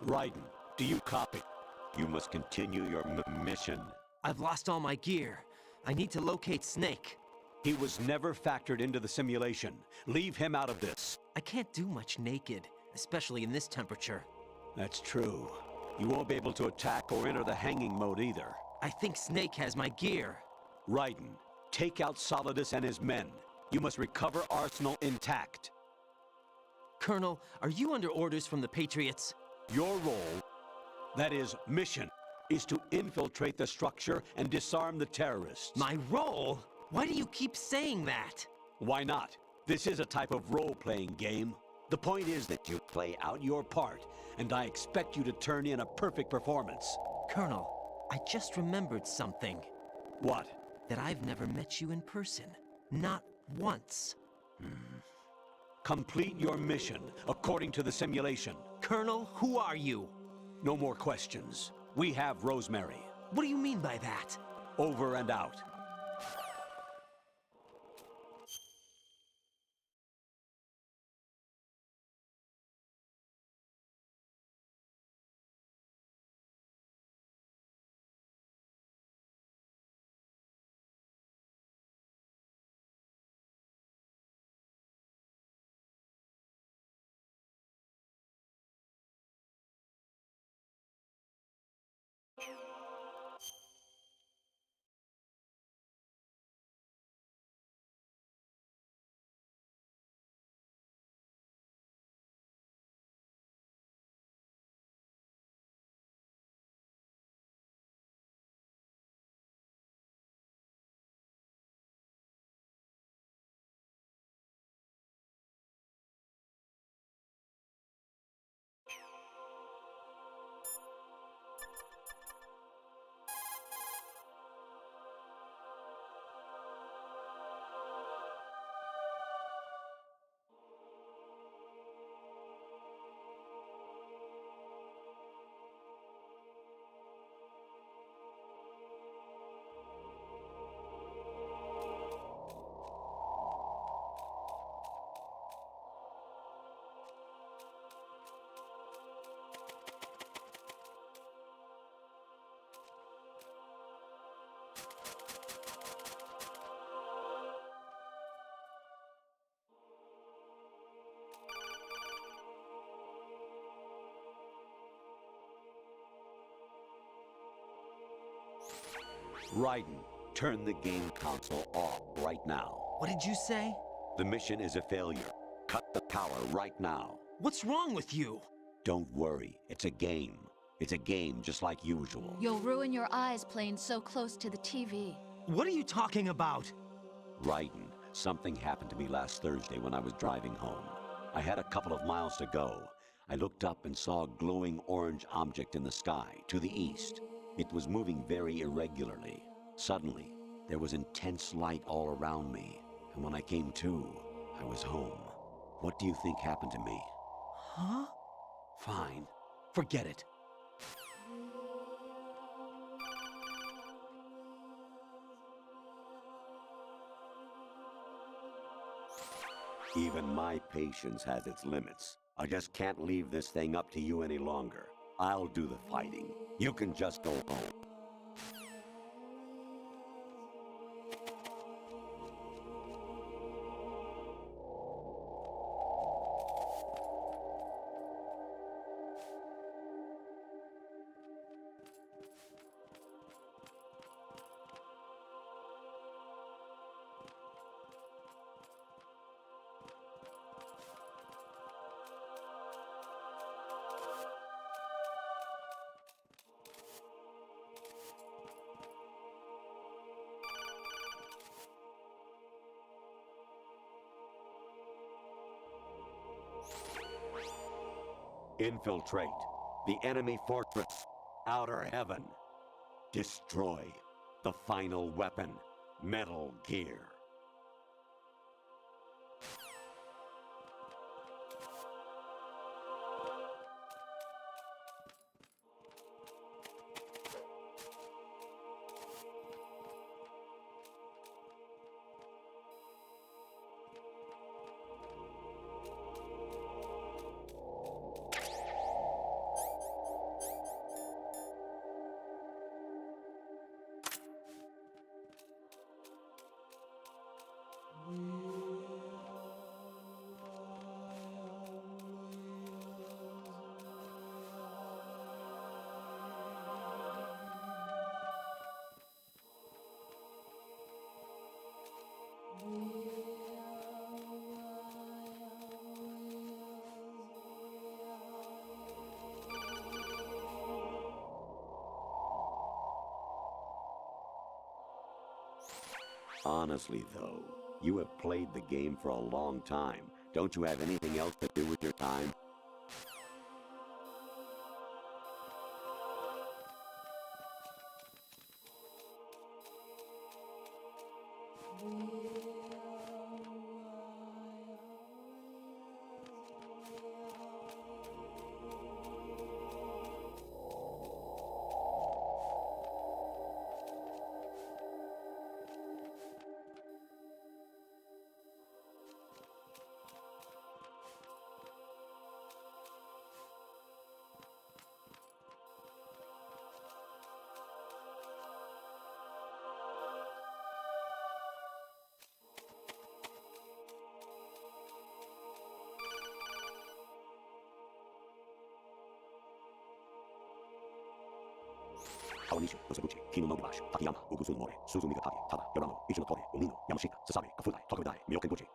Raiden, do you copy? You must continue your mission. I've lost all my gear. I need to locate Snake. He was never factored into the simulation. Leave him out of this. I can't do much naked, especially in this temperature. That's true. You won't be able to attack or enter the hanging mode either. I think Snake has my gear. Raiden, take out Solidus and his men. You must recover Arsenal intact. Colonel, are you under orders from the Patriots? Your role, that is, mission, is to infiltrate the structure and disarm the terrorists. My role? Why do you keep saying that? Why not? This is a type of role-playing game. The point is that you play out your part, and I expect you to turn in a perfect performance. Colonel, I just remembered something. What? That I've never met you in person. Not once. Complete your mission, according to the simulation. Colonel, who are you? No more questions. We have Rosemary. What do you mean by that? Over and out. Raiden, turn the game console off right now. What did you say? The mission is a failure. Cut the power right now. What's wrong with you? Don't worry, it's a game. It's a game just like usual. You'll ruin your eyes playing so close to the TV. What are you talking about? Raiden, something happened to me last Thursday when I was driving home. I had a couple of miles to go. I looked up and saw a glowing orange object in the sky, to the east. It was moving very irregularly. Suddenly, there was intense light all around me, and when I came to, I was home. What do you think happened to me? Huh? Fine. Forget it. Even my patience has its limits. I just can't leave this thing up to you any longer. I'll do the fighting. You can just go home. Infiltrate the enemy fortress, Outer Heaven. Destroy the final weapon, Metal Gear. Honestly, though, you have played the game for a long time. Don't you have anything else to do with your time? Kawanishi, Osabuchi, Kino no Gibashi, Takiyama, Ugusu no More, Suzu Nigatake, Tada, Yorano, Ichi no Tore, Onino, Yamashita, Sasabe, Kafudai, Tokudai, Myokenbuchi.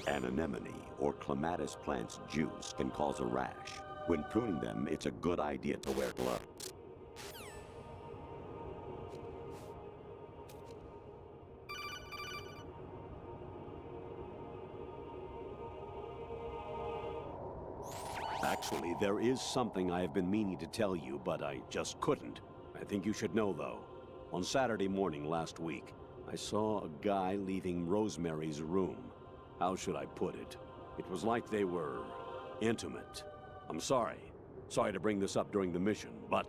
An anemone or clematis plant's juice can cause a rash. When pruning them, it's a good idea to wear gloves. Actually, there is something I have been meaning to tell you, but I just couldn't. I think you should know, though. On Saturday morning last week, I saw a guy leaving Rosemary's room. How should I put it? It was like they were intimate. I'm sorry. Sorry to bring this up during the mission, but...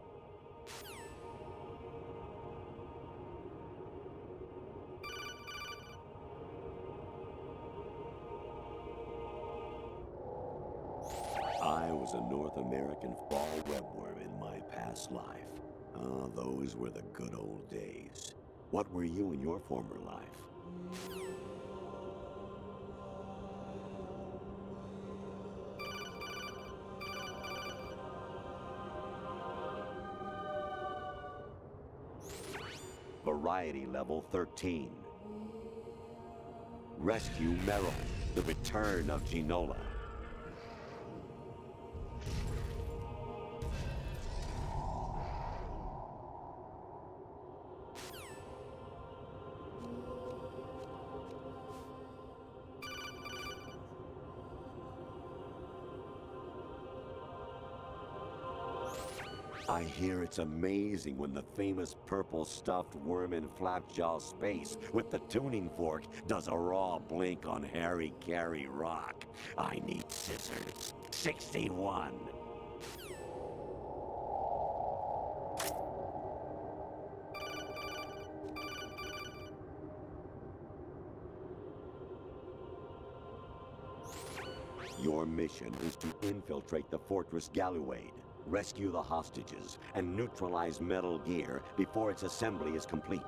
I was a North American fall webworm in my past life. Ah, those were the good old days. What were you in your former life? Variety level 13. Rescue Meryl, the return of Ginola. I hear it's amazing when the famous purple stuffed worm in Flapjaw Space with the tuning fork does a raw blink on Harry Carey Rock. I need scissors. 61. Your mission is to infiltrate the Fortress Galluade, rescue the hostages, and neutralize Metal Gear before its assembly is complete.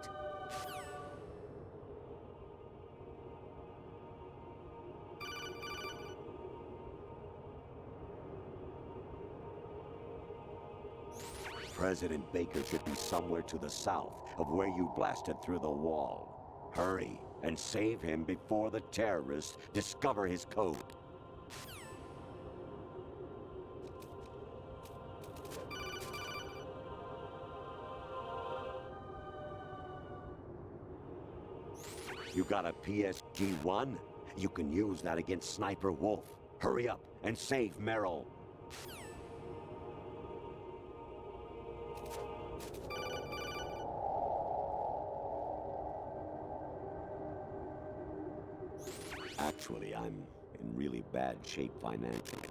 President Baker should be somewhere to the south of where you blasted through the wall. Hurry and save him before the terrorists discover his code. You got a PSG-1? You can use that against Sniper Wolf. Hurry up and save Meryl. Actually, I'm in really bad shape financially.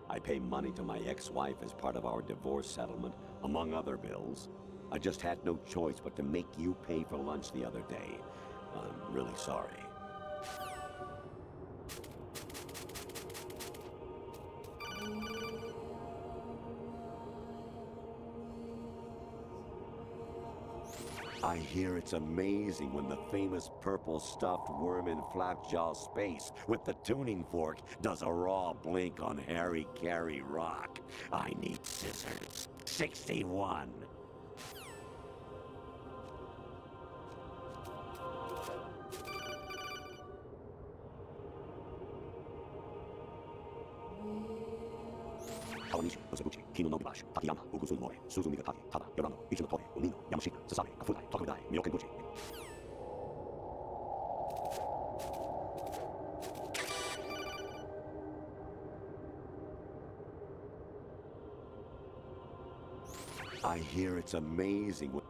I pay money to my ex-wife as part of our divorce settlement, among other bills. I just had no choice but to make you pay for lunch the other day. I'm really sorry. I hear it's amazing when the famous purple stuffed worm in Flapjaw space with the tuning fork does a raw blink on Harry Carey rock. I need scissors. 61. Awanishi, Osabuchi, Kino no Bibashi, Takayama, Ugusun Mori, Suzumiga Taki, Tada, Yorano, Ichino Toye, Umino, Yamashita, Sasami, Kafudai, Tokudai, Myokenbuchi. I hear it's amazing when...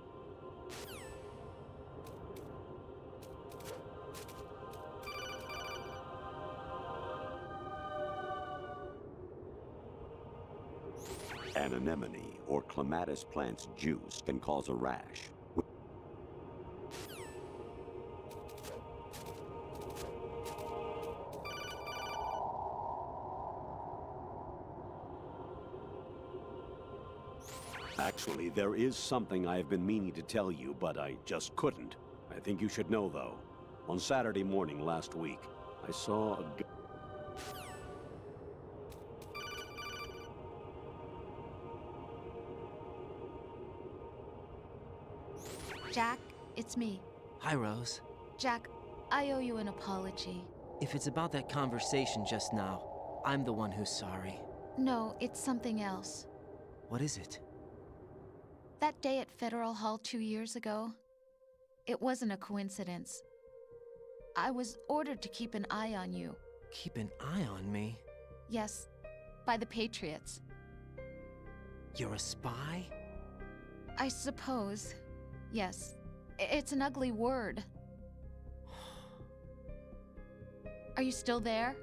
An anemone or clematis plant's juice can cause a rash. Actually, there is something I have been meaning to tell you, but I just couldn't. I think you should know, though. On Saturday morning last week, I saw a... Jack, it's me. Hi, Rose. Jack, I owe you an apology. If it's about that conversation just now, I'm the one who's sorry. No, it's something else. What is it? That day at Federal Hall 2 years ago, it wasn't a coincidence. I was ordered to keep an eye on you. Keep an eye on me? Yes, by the Patriots. You're a spy? I suppose. Yes. It's an ugly word. Are you still there?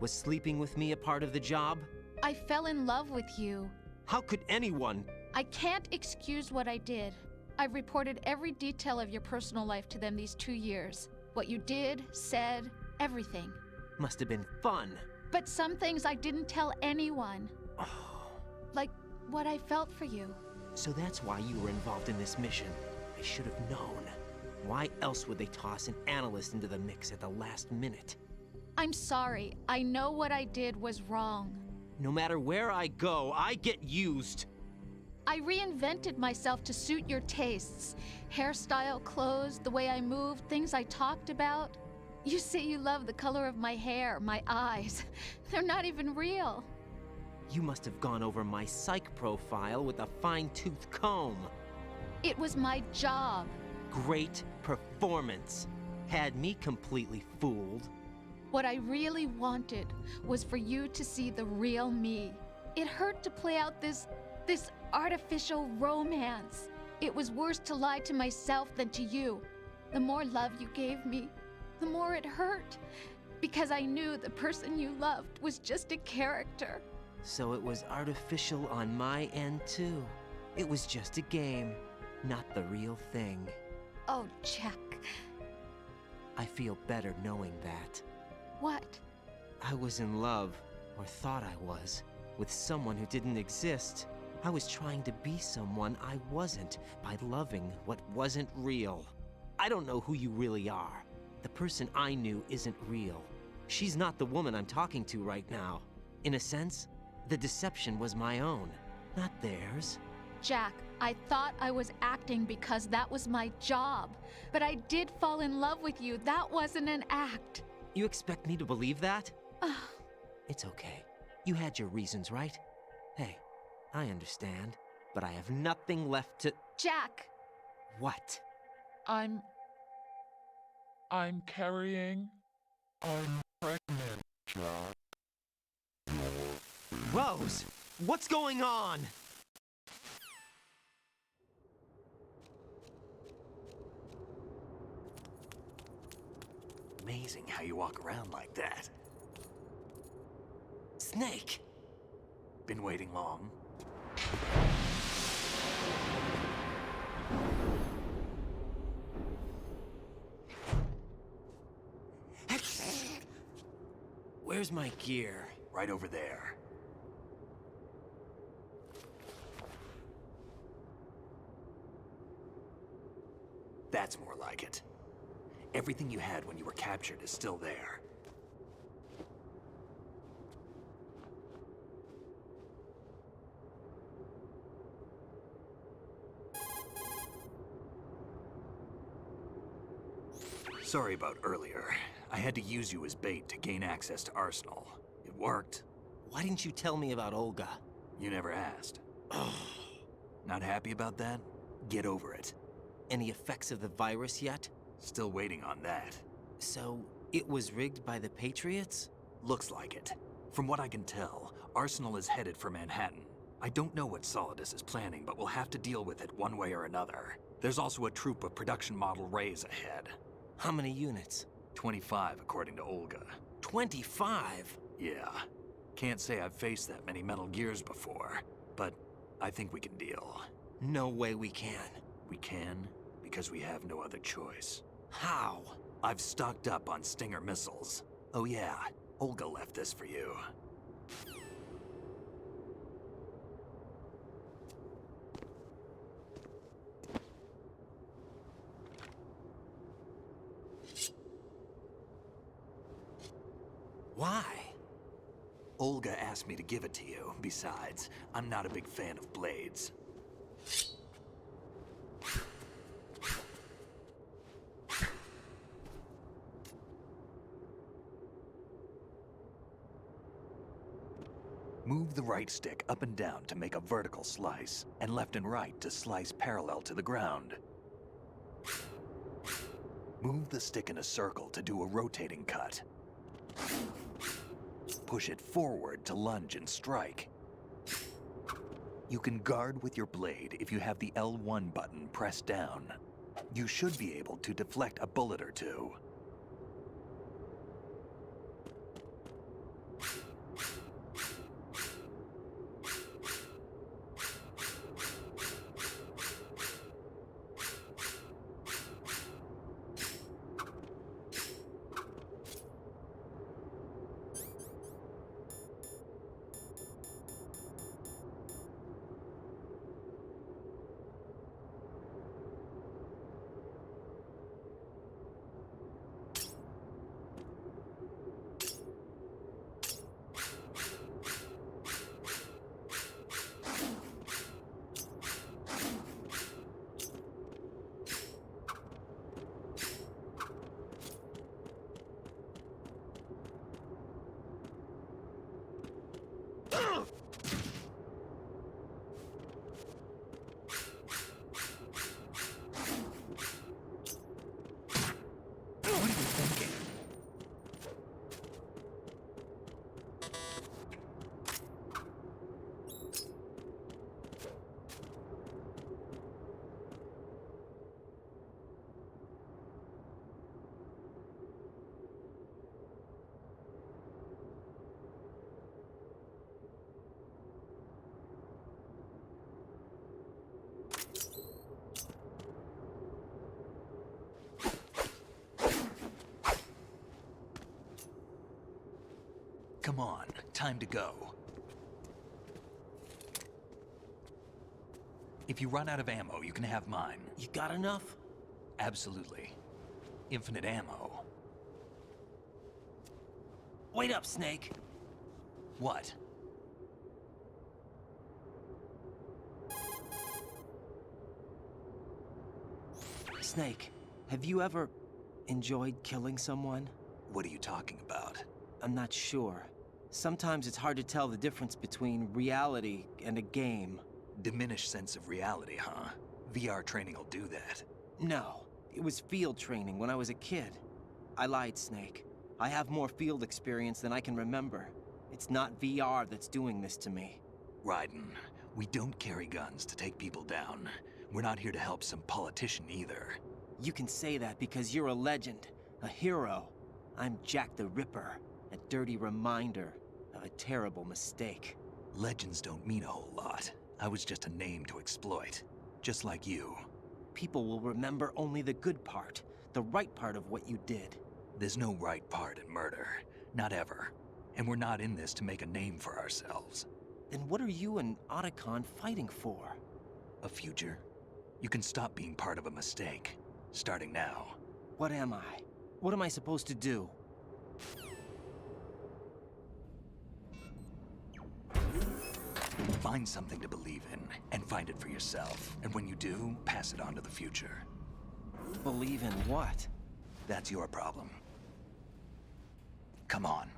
Was sleeping with me a part of the job? I fell in love with you. How could anyone? I can't excuse what I did. I've reported every detail of your personal life to them these 2 years. What you did, said, everything. Must have been fun. But some things I didn't tell anyone. Like what I felt for you. So that's why you were involved in this mission. I should have known. Why else would they toss an analyst into the mix at the last minute? I'm sorry. I know what I did was wrong. No matter where I go, I get used. I reinvented myself to suit your tastes. Hairstyle, clothes, the way I moved, things I talked about. You say you love the color of my hair, my eyes. They're not even real. You must have gone over my psych profile with a fine-tooth comb. It was my job. Great performance. Had me completely fooled. What I really wanted was for you to see the real me. It hurt to play out this artificial romance. It was worse to lie to myself than to you. The more love you gave me, the more it hurt. Because I knew the person you loved was just a character. So it was artificial on my end too. It was just a game, not the real thing. Oh, Jack. I feel better knowing that. What? I was in love, or thought I was, with someone who didn't exist. I was trying to be someone I wasn't by loving what wasn't real. I don't know who you really are. The person I knew isn't real. She's not the woman I'm talking to right now. In a sense, the deception was my own, not theirs. Jack, I thought I was acting because that was my job. But I did fall in love with you. That wasn't an act. You expect me to believe that? It's okay. You had your reasons, right? Hey, I understand, but I have nothing left to... Jack! What? I'm carrying. I'm pregnant, Jack. Rose! What's going on? Amazing how you walk around like that. Snake! Been waiting long? Where's my gear? Right over there. That's more like it. Everything you had when you were captured is still there. Sorry about earlier. I had to use you as bait to gain access to Arsenal. It worked. Why didn't you tell me about Olga? You never asked. Not happy about that? Get over it. Any effects of the virus yet? Still waiting on that. So, it was rigged by the Patriots? Looks like it. From what I can tell, Arsenal is headed for Manhattan. I don't know what Solidus is planning, but we'll have to deal with it one way or another. There's also a troop of production model Rays ahead. How many units? 25, according to Olga. 25? Yeah. Can't say I've faced that many Metal Gears before, but I think we can deal. No way we can. We can, because we have no other choice. How? I've stocked up on Stinger missiles. Oh yeah, Olga left this for you. Why? Olga asked me to give it to you. Besides, I'm not a big fan of blades. Move the right stick up and down to make a vertical slice, and left and right to slice parallel to the ground. Move the stick in a circle to do a rotating cut. Push it forward to lunge and strike. You can guard with your blade if you have the L1 button pressed down. You should be able to deflect a bullet or two. Come on, time to go. If you run out of ammo, you can have mine. You got enough? Absolutely. Infinite ammo. Wait up, Snake. What? Snake, have you ever enjoyed killing someone? What are you talking about? I'm not sure. Sometimes it's hard to tell the difference between reality and a game. Diminished sense of reality, huh? VR training will do that. No, it was field training when I was a kid. I lied, Snake. I have more field experience than I can remember. It's not VR that's doing this to me. Raiden, we don't carry guns to take people down. We're not here to help some politician either. You can say that because you're a legend, a hero. I'm Jack the Ripper, a dirty reminder of a terrible mistake. Legends don't mean a whole lot. I was just a name to exploit. Just like you. People will remember only the good part, the right part of what you did. There's no right part in murder. Not ever. And we're not in this to make a name for ourselves. Then what are you and Otacon fighting for? A future? You can stop being part of a mistake. starting now. What am I? What am I supposed to do? Find something to believe in, and find it for yourself. And when you do, pass it on to the future. Believe in what? That's your problem. Come on.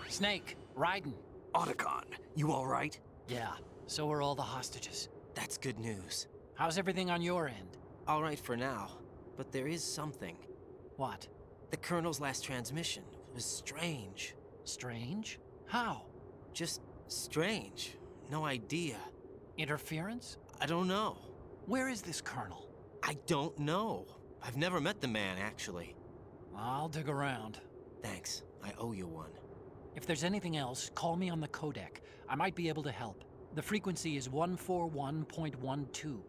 Snake, Raiden. Otacon, you all right? Yeah, so are all the hostages. That's good news. How's everything on your end? All right for now, but there is something. What? The Colonel's last transmission was strange. Strange? How? Just strange. No idea. Interference? I don't know. Where is this Colonel? I don't know. I've never met the man, actually. I'll dig around. Thanks. I owe you one. If there's anything else, call me on the codec. I might be able to help. The frequency is 141.12.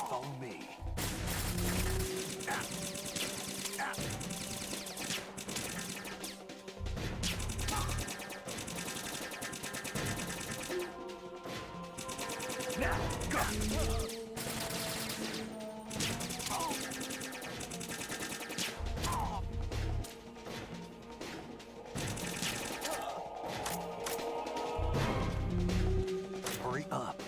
Follow me. Now, go! Hurry up.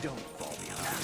Don't fall behind.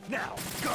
Now, go!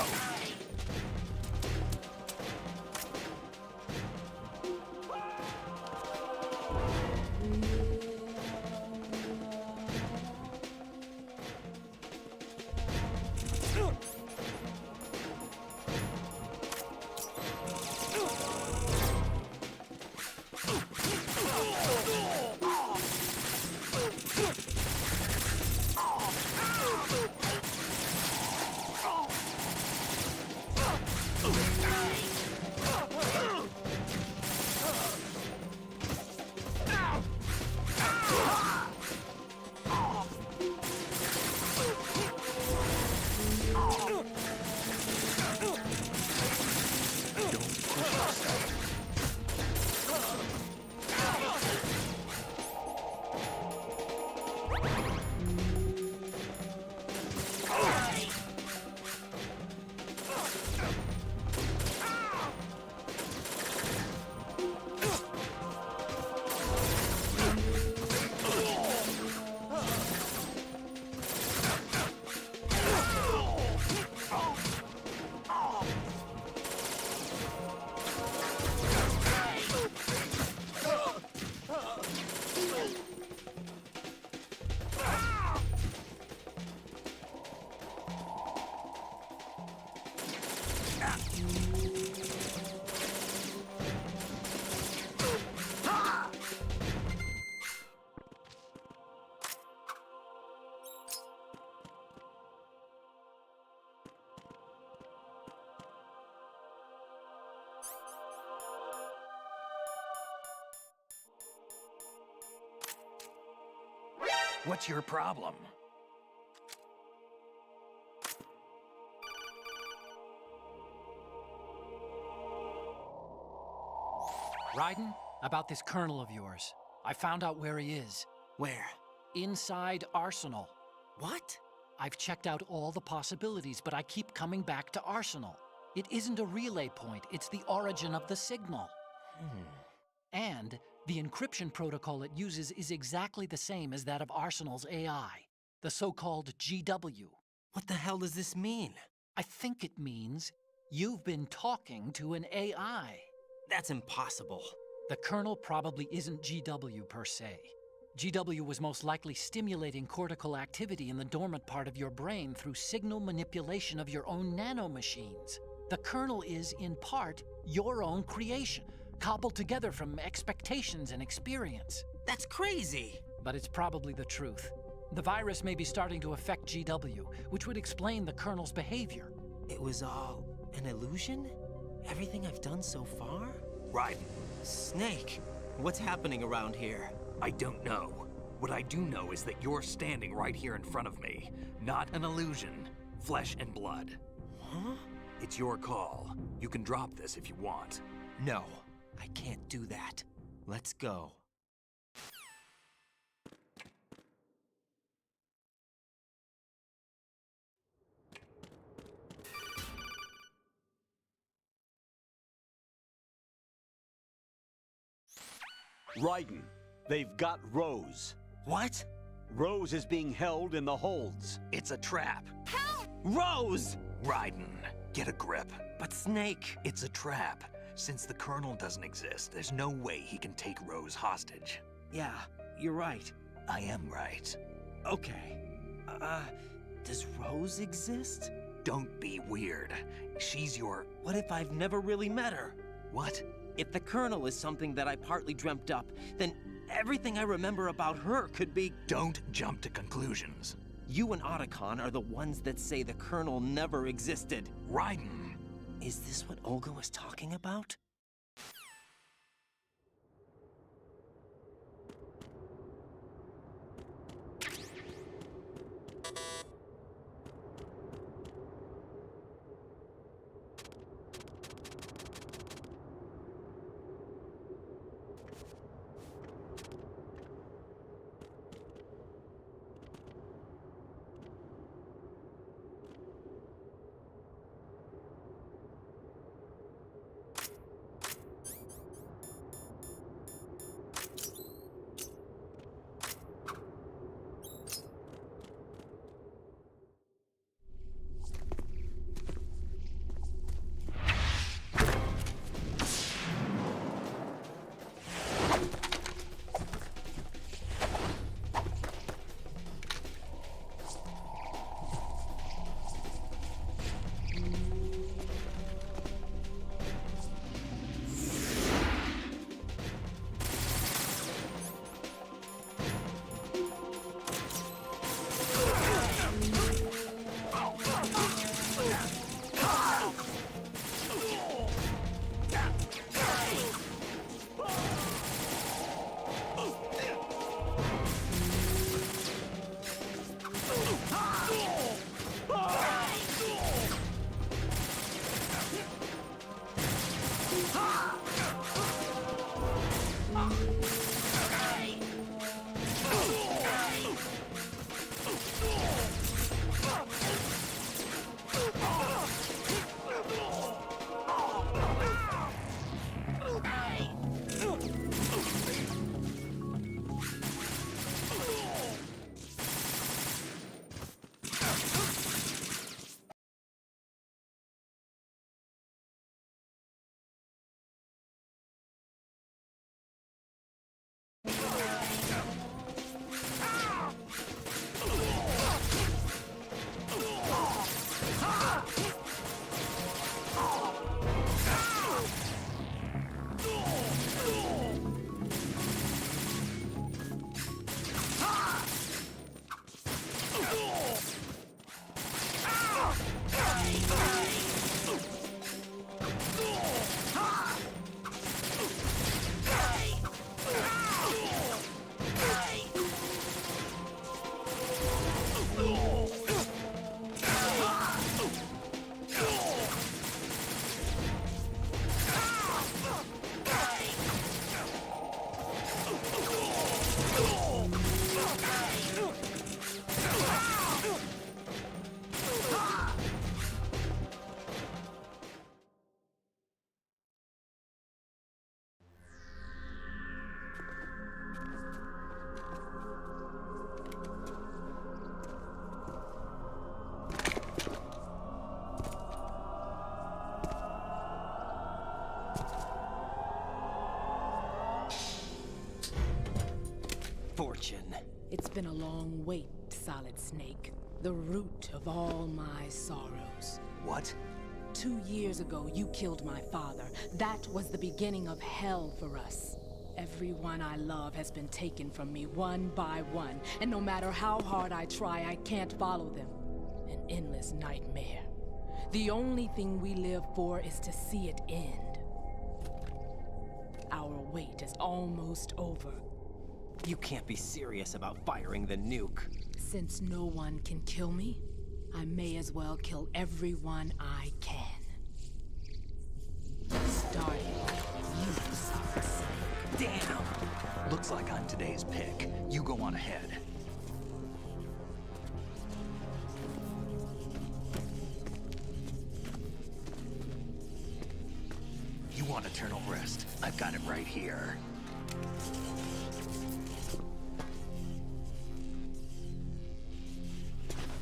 What's your problem? Raiden, about this colonel of yours. I found out where he is. Where? Inside Arsenal. What? I've checked out all the possibilities, but I keep coming back to Arsenal. It isn't a relay point, it's the origin of the signal. And the encryption protocol it uses is exactly the same as that of Arsenal's AI, the so-called GW. What the hell does this mean? I think it means you've been talking to an AI. That's impossible. The kernel probably isn't GW per se. GW was most likely stimulating cortical activity in the dormant part of your brain through signal manipulation of your own nanomachines. The kernel is, in part, your own creation, cobbled together from expectations and experience. That's crazy! But it's probably the truth. The virus may be starting to affect GW, which would explain the kernel's behavior. It was all an illusion? Everything I've done so far? Raiden, Snake, what's happening around here? I don't know. What I do know is that you're standing right here in front of me. Not an illusion. Flesh and blood. Huh? It's your call. You can drop this if you want. No, I can't do that. Let's go. Raiden, they've got Rose. What? Rose is being held in the holds. It's a trap. Rose! Raiden, get a grip. But Snake... It's a trap. Since the Colonel doesn't exist, there's no way he can take Rose hostage. Yeah, you're right. I am right. Okay. Does Rose exist? Don't be weird. She's your... What if I've never really met her? What? If the Colonel is something that I partly dreamt up, then everything I remember about her could be... Don't jump to conclusions. You and Otacon are the ones that say the Colonel never existed. Raiden! Is this what Olga was talking about? fortune. It's been a long wait, Solid Snake. The root of all my sorrows. What? 2 years ago, you killed my father. That was the beginning of hell for us. Everyone I love has been taken from me one by one, and no matter how hard I try, I can't follow them. An endless nightmare. The only thing we live for is to see it end. Our wait is almost over. You can't be serious about firing the nuke. Since no one can kill me, I may as well kill everyone I can. Starting with you, Solid Snake. Damn! Looks like I'm today's pick. You go on ahead. You want eternal rest? I've got it right here.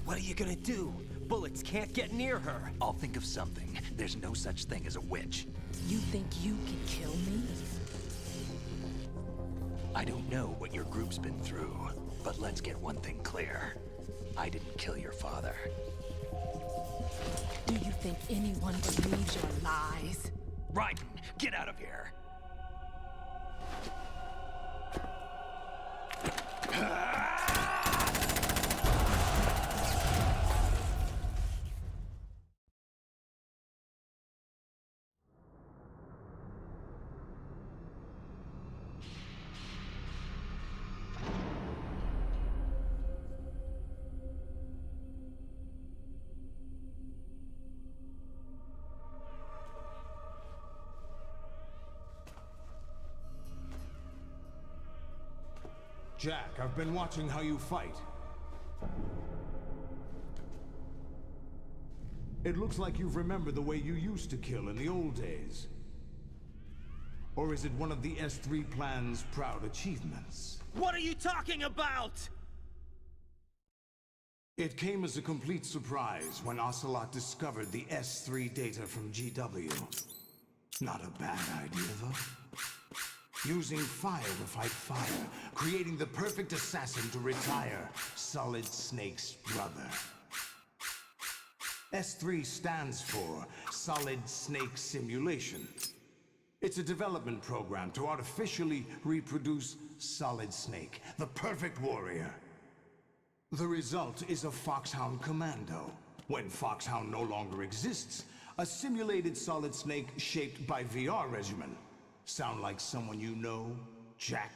What are you gonna do? Bullets can't get near her. I'll think of something. There's no such thing as a witch. You think you can kill me? I don't know what your group's been through, but let's get one thing clear. I didn't kill your father. Do you think anyone believes your lies? Raiden, get out of here! Jack, I've been watching how you fight. It looks like you've remembered the way you used to kill in the old days. Or is it one of the S3 plan's proud achievements? What are you talking about? It came as a complete surprise when Ocelot discovered the S3 data from GW. Not a bad idea, though. Using fire to fight fire, creating the perfect assassin to retire Solid Snake's brother. S3 stands for Solid Snake Simulation. It's a development program to artificially reproduce Solid Snake, the perfect warrior. The result is a Foxhound Commando. When Foxhound no longer exists, a simulated Solid Snake shaped by VR regimen. Sound like someone you know, Jack?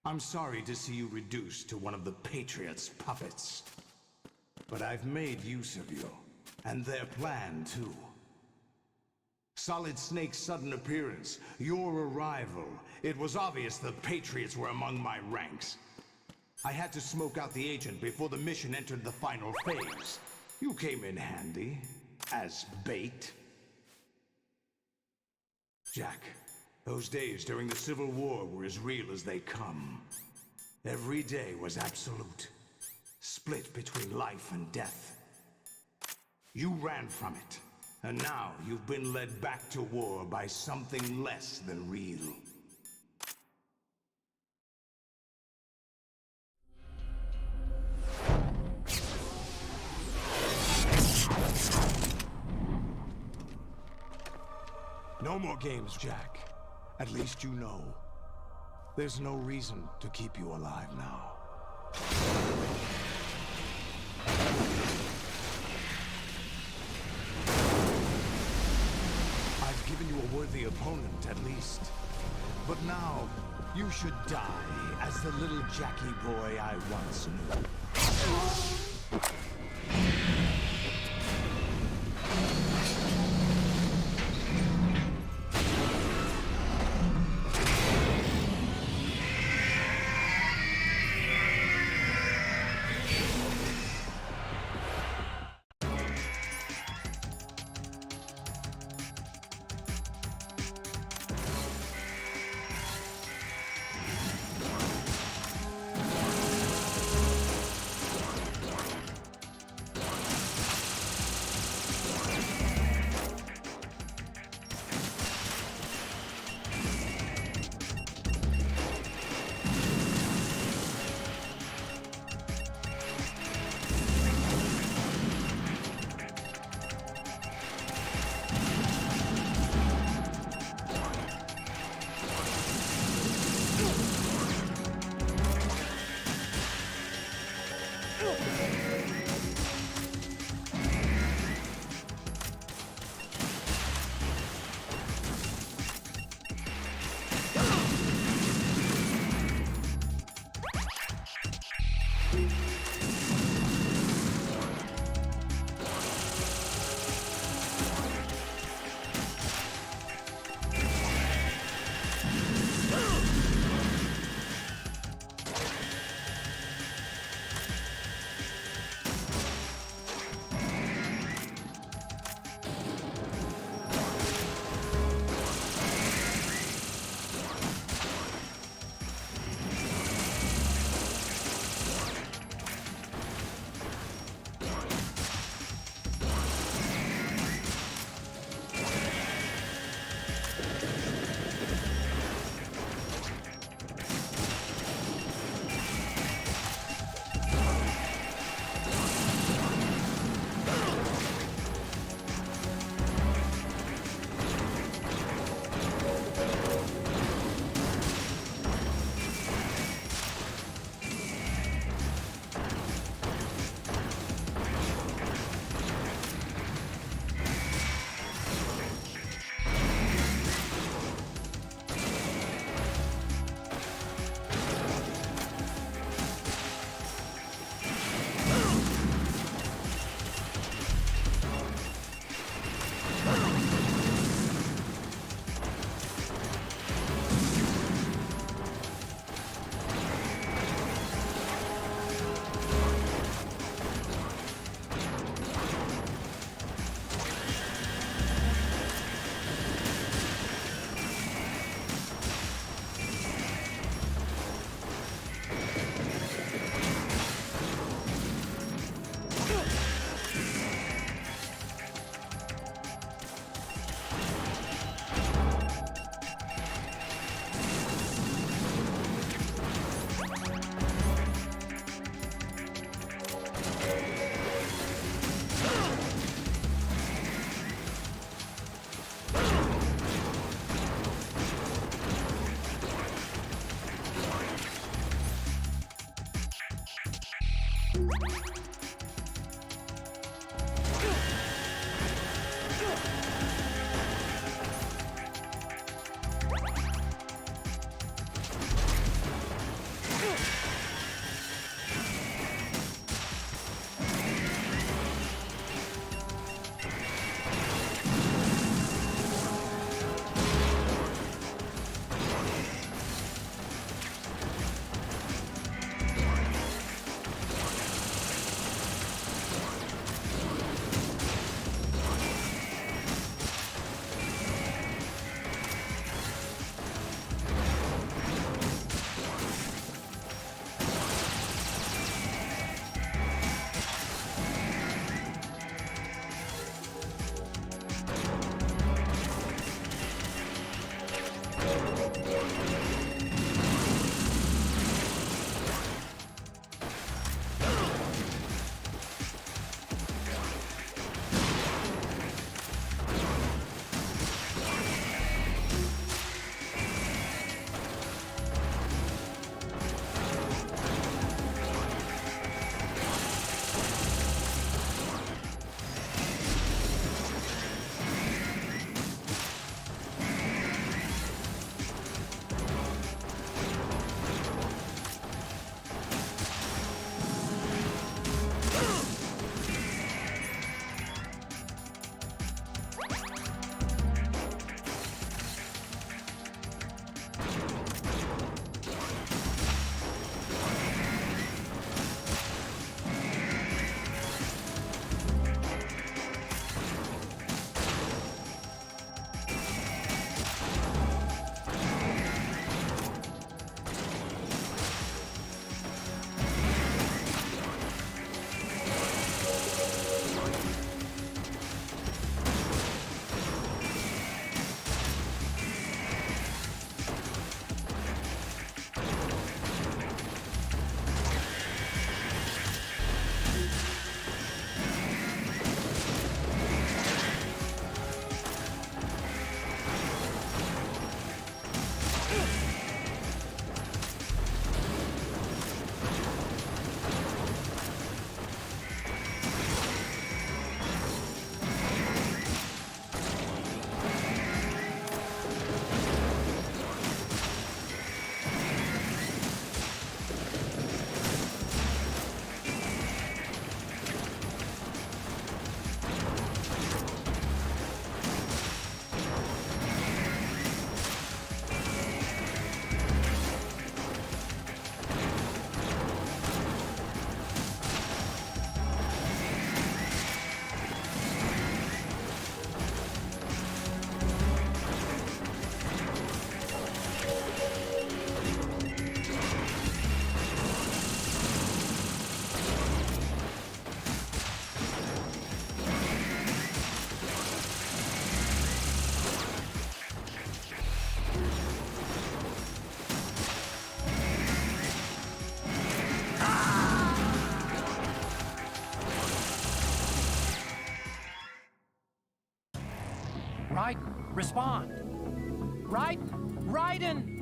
I'm sorry to see you reduced to one of the Patriots' puppets. But I've made use of you, and their plan too. Solid Snake's sudden appearance, your arrival, it was obvious the Patriots were among my ranks. I had to smoke out the agent before the mission entered the final phase. You came in handy, as bait. Jack, those days during the Civil War were as real as they come. Every day was absolute, split between life and death. You ran from it, and now you've been led back to war by something less than real. No more games, Jack. At least you know. There's no reason to keep you alive now. I've given you a worthy opponent, at least. But now, you should die as the little Jackie boy I once knew. Raiden, respond! Raiden! Raiden!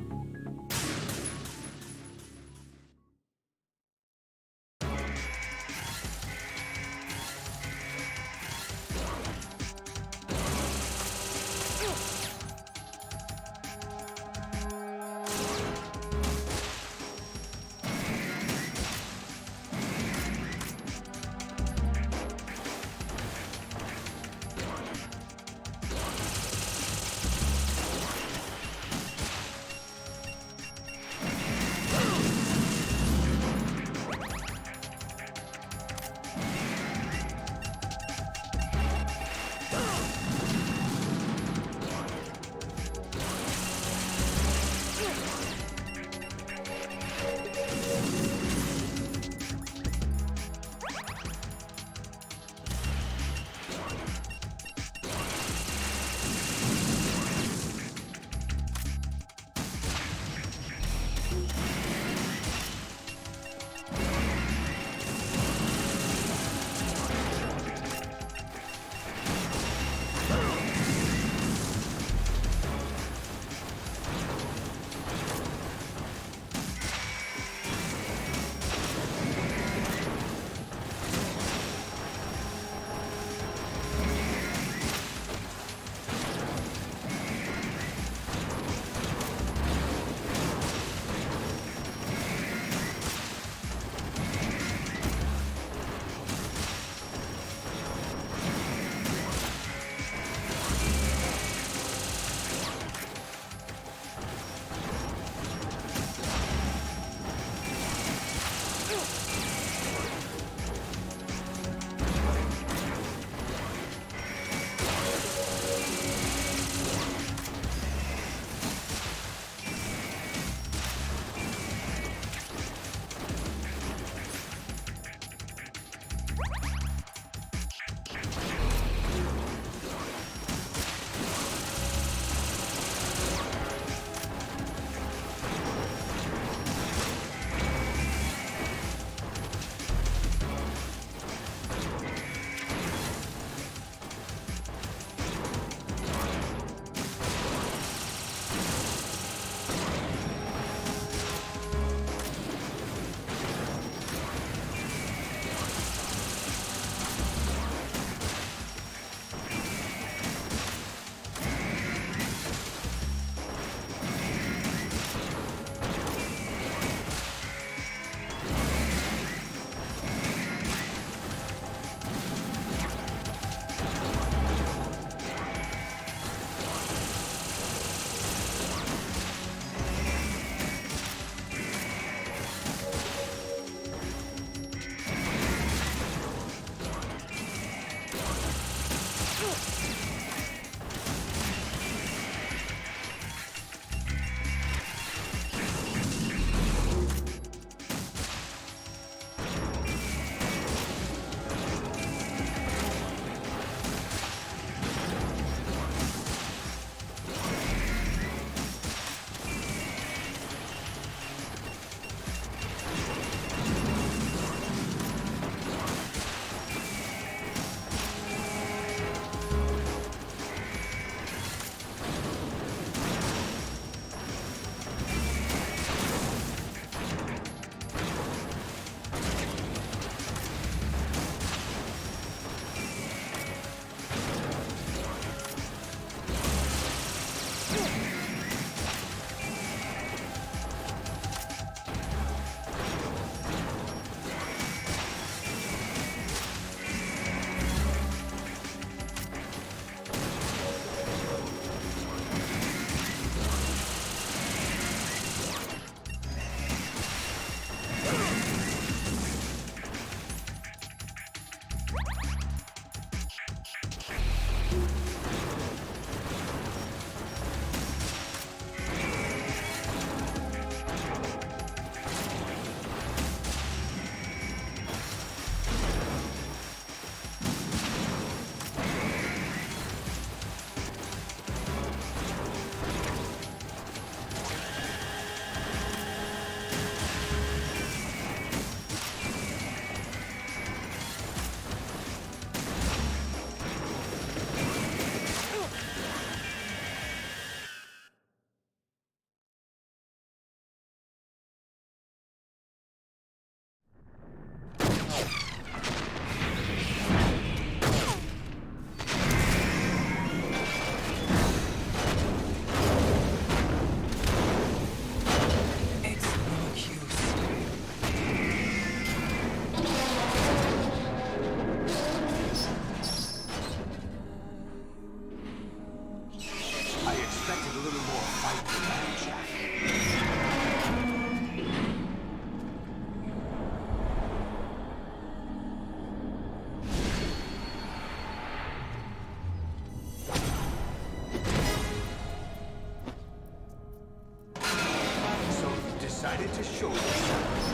decided to show yourselves.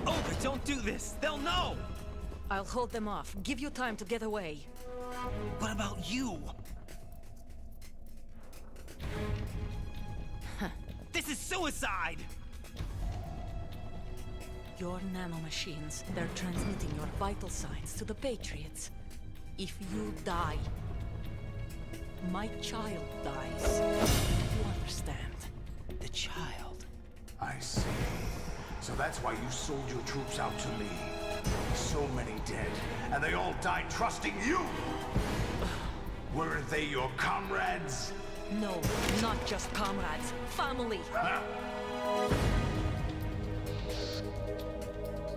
Olga, don't do this! They'll know! I'll hold them off. Give you time to get away. What about you? This is suicide! Your nanomachines, they're transmitting your vital signs to the Patriots. If you die, my child dies. You understand? The child. I see. So that's why you sold your troops out to me. So many dead, and they all died trusting you! Weren't they your comrades? No, not just comrades. Family! Huh?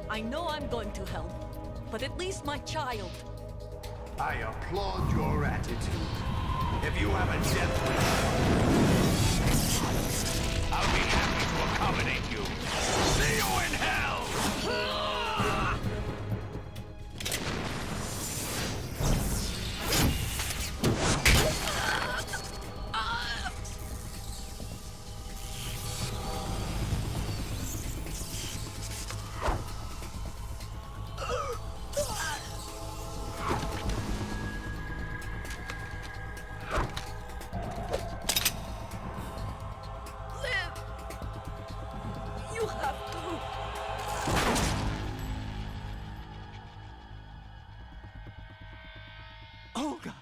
I know I'm going to hell, but at least my child. I applaud your attitude. If you have a death wish, I'll be happy to accommodate you. See you in hell! You have to. Olga!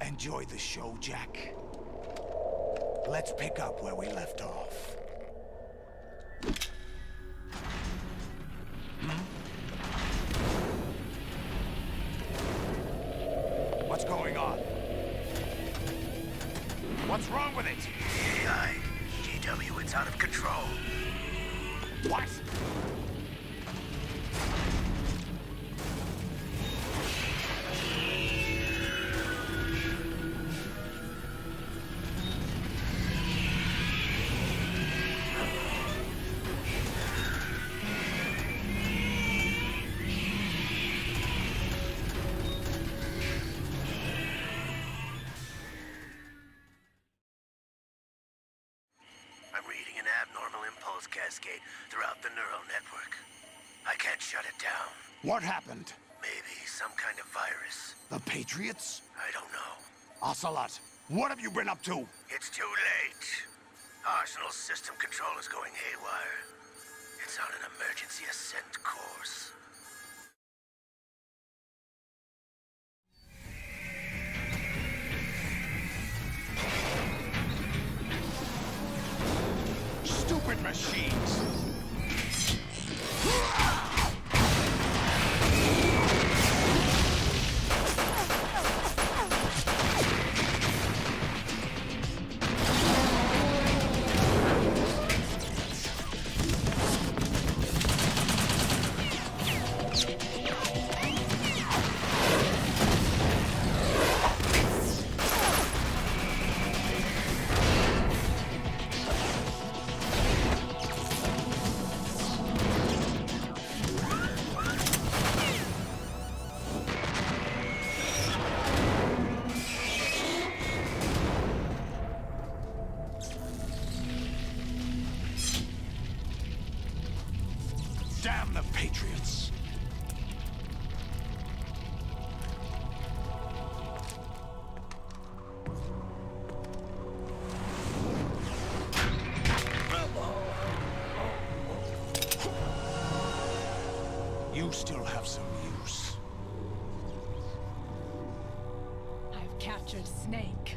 Enjoy the show, Jack. Let's pick up where we left off. What's going on? What's wrong with it? AI, GW, it's out of control. What? I'm reading an abnormal impulse cascade throughout the neural network. I can't shut it down. What happened? Maybe some kind of virus. The Patriots? I don't know. Ocelot, what have you been up to? It's too late. Arsenal's system control is going haywire. It's on an emergency ascent course. Stupid machines! Damn the Patriots! You still have some use. I've captured Snake.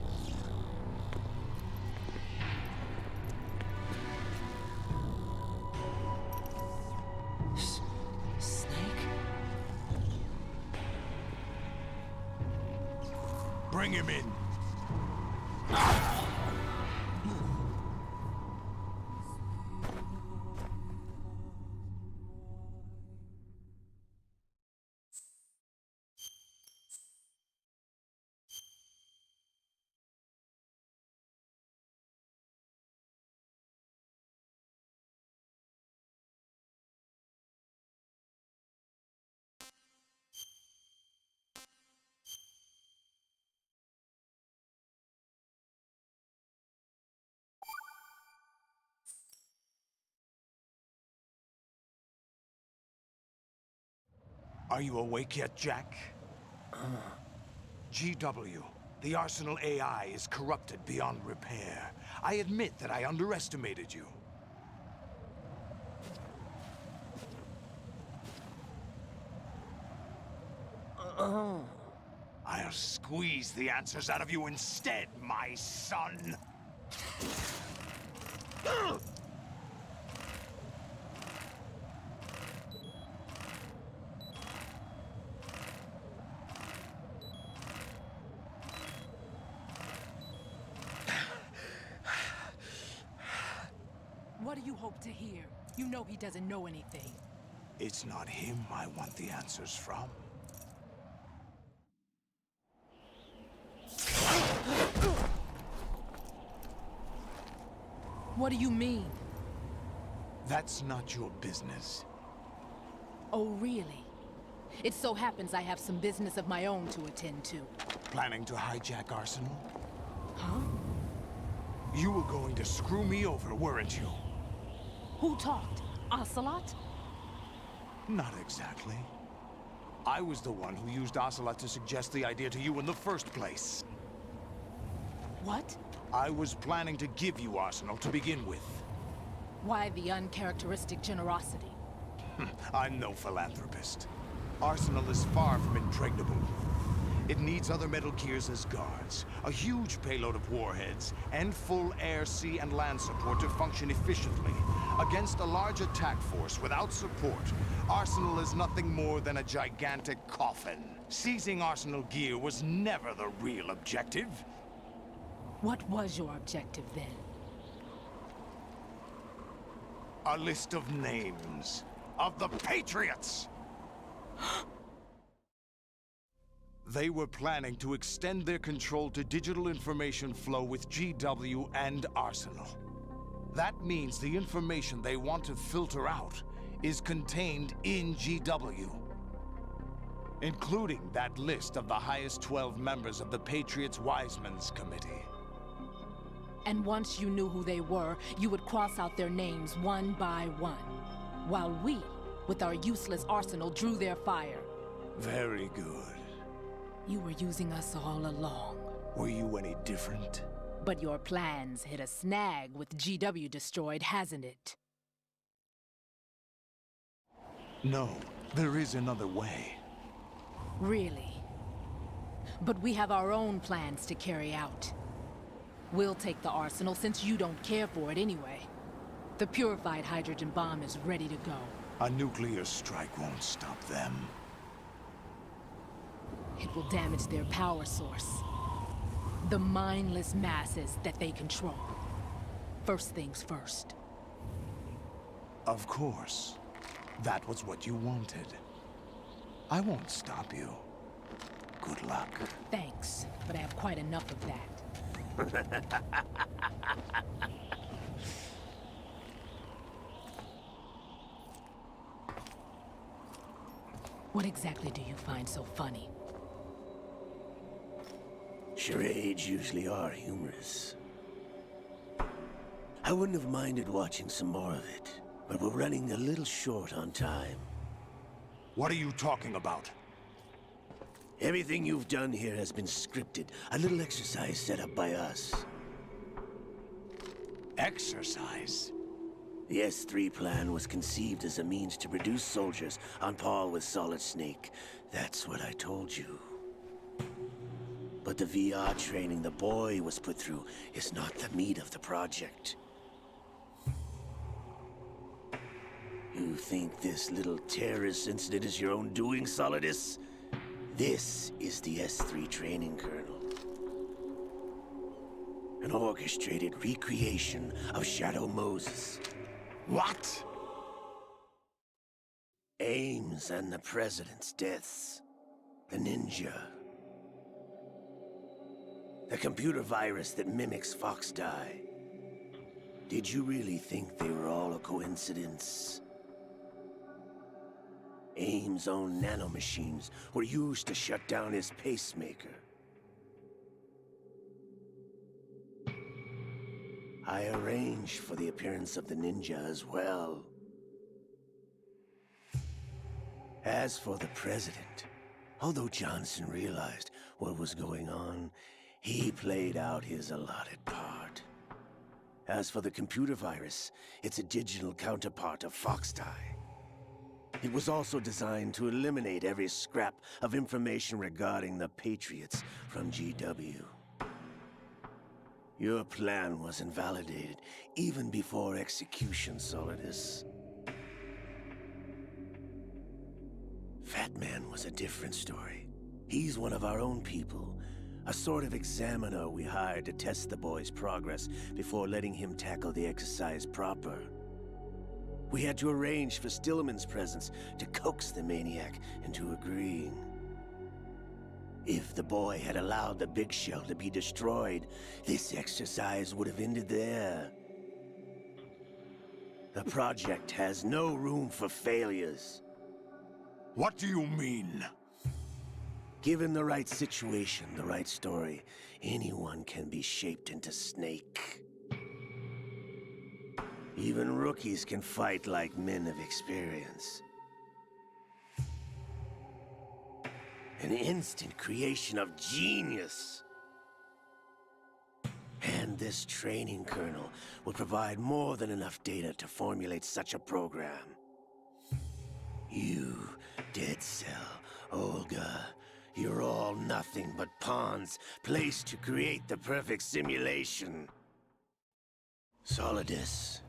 Snake? Bring him in. Are you awake yet, Jack? GW, the Arsenal AI is corrupted beyond repair. I admit that I underestimated you. I'll squeeze the answers out of you instead, my son! What do you hope to hear? You know he doesn't know anything. It's not him I want the answers from. What do you mean? That's not your business. Oh, really? It so happens I have some business of my own to attend to. Planning to hijack Arsenal? Huh? You were going to screw me over, weren't you? Who talked? Ocelot? Not exactly. I was the one who used Ocelot to suggest the idea to you in the first place. What? I was planning to give you Arsenal to begin with. Why the uncharacteristic generosity? I'm no philanthropist. Arsenal is far from impregnable. It needs other Metal Gears as guards, a huge payload of warheads, and full air, sea, and land support to function efficiently. Against a large attack force without support, Arsenal is nothing more than a gigantic coffin. Seizing Arsenal gear was never the real objective. What was your objective then? A list of names of the Patriots! They were planning to extend their control to digital information flow with GW and Arsenal. That means the information they want to filter out is contained in GW, including that list of the highest 12 members of the Patriots Wiseman's Committee. And once you knew who they were, you would cross out their names one by one, while we, with our useless arsenal, drew their fire. Very good. You were using us all along. Were you any different? But your plans hit a snag with GW destroyed, hasn't it? No, there is another way. Really? But we have our own plans to carry out. We'll take the arsenal since you don't care for it anyway. The purified hydrogen bomb is ready to go. A nuclear strike won't stop them. It will damage their power source. The mindless masses that they control. First things first. Of course. That was what you wanted. I won't stop you. Good luck. Thanks, but I have quite enough of that. What exactly do you find so funny? Charades usually are humorous. I wouldn't have minded watching some more of it, but we're running a little short on time. What are you talking about? Everything you've done here has been scripted. A little exercise set up by us. Exercise? The S3 plan was conceived as a means to produce soldiers on par with Solid Snake. That's what I told you. But the VR training the boy was put through is not the meat of the project. You think this little terrorist incident is your own doing, Solidus? This is the S3 training kernel. An orchestrated recreation of Shadow Moses. What? Ames and the President's deaths. The Ninja. The computer virus that mimics Foxdie. Did you really think they were all a coincidence? Ames' own nanomachines were used to shut down his pacemaker. I arranged for the appearance of the Ninja as well. As for the president, although Johnson realized what was going on, he played out his allotted part. As for the computer virus, it's a digital counterpart of Foxtie. It was also designed to eliminate every scrap of information regarding the Patriots from GW. Your plan was invalidated even before execution, Solidus. Fat Man was a different story. He's one of our own people, a sort of examiner we hired to test the boy's progress before letting him tackle the exercise proper. We had to arrange for Stillman's presence to coax the maniac into agreeing. If the boy had allowed the big shell to be destroyed, this exercise would have ended there. The project has no room for failures. What do you mean? Given the right situation, the right story, anyone can be shaped into Snake. Even rookies can fight like men of experience. An instant creation of genius. And this training kernel will provide more than enough data to formulate such a program. You, Dead Cell, Olga, you're all nothing but pawns placed to create the perfect simulation. Solidus,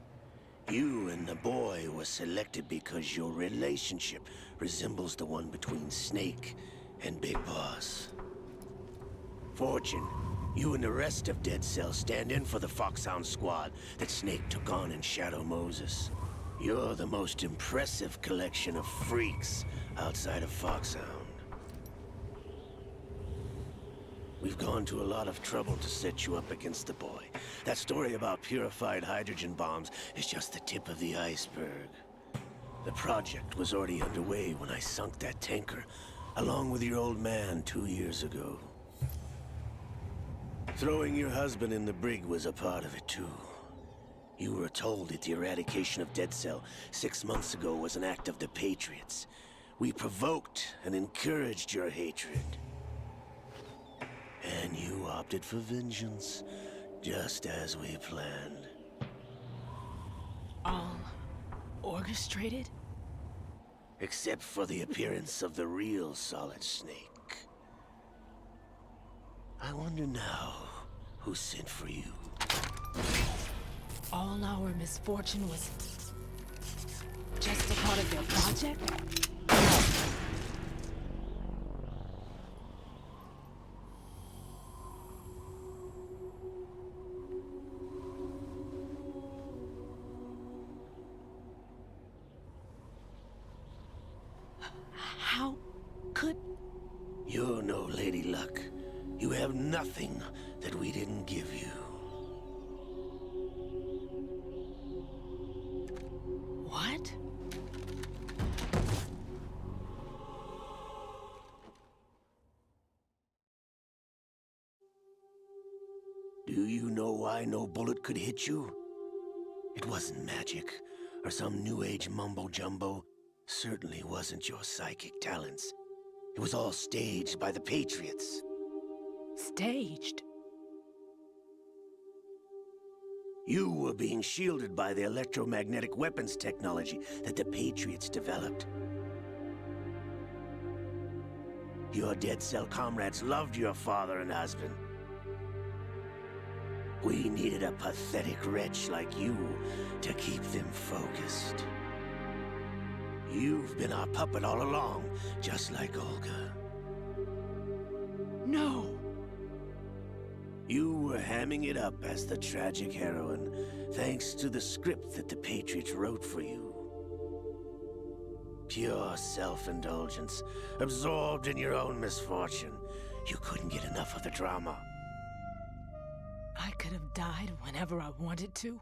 you and the boy were selected because your relationship resembles the one between Snake and Big Boss. Fortune, you and the rest of Dead Cell stand in for the Foxhound squad that Snake took on in Shadow Moses. You're the most impressive collection of freaks outside of Foxhound. We've gone to a lot of trouble to set you up against the boy. That story about purified hydrogen bombs is just the tip of the iceberg. The project was already underway when I sunk that tanker, along with your old man 2 years ago. Throwing your husband in the brig was a part of it too. You were told that the eradication of Dead Cell 6 months ago was an act of the Patriots. We provoked and encouraged your hatred. And you opted for vengeance, just as we planned. All orchestrated? Except for the appearance of the real Solid Snake. I wonder now who sent for you. All our misfortune was just a part of their project? How could... You're no Lady Luck. You have nothing that we didn't give you. What? Do you know why no bullet could hit you? It wasn't magic, or some new age mumbo-jumbo. Certainly wasn't your psychic talents. It was all staged by the Patriots. Staged? You were being shielded by the electromagnetic weapons technology that the Patriots developed. Your Dead Cell comrades loved your father and husband. We needed a pathetic wretch like you to keep them focused. You've been our puppet all along, just like Olga. No! You were hamming it up as the tragic heroine, thanks to the script that the Patriots wrote for you. Pure self-indulgence, absorbed in your own misfortune. You couldn't get enough of the drama. I could have died whenever I wanted to.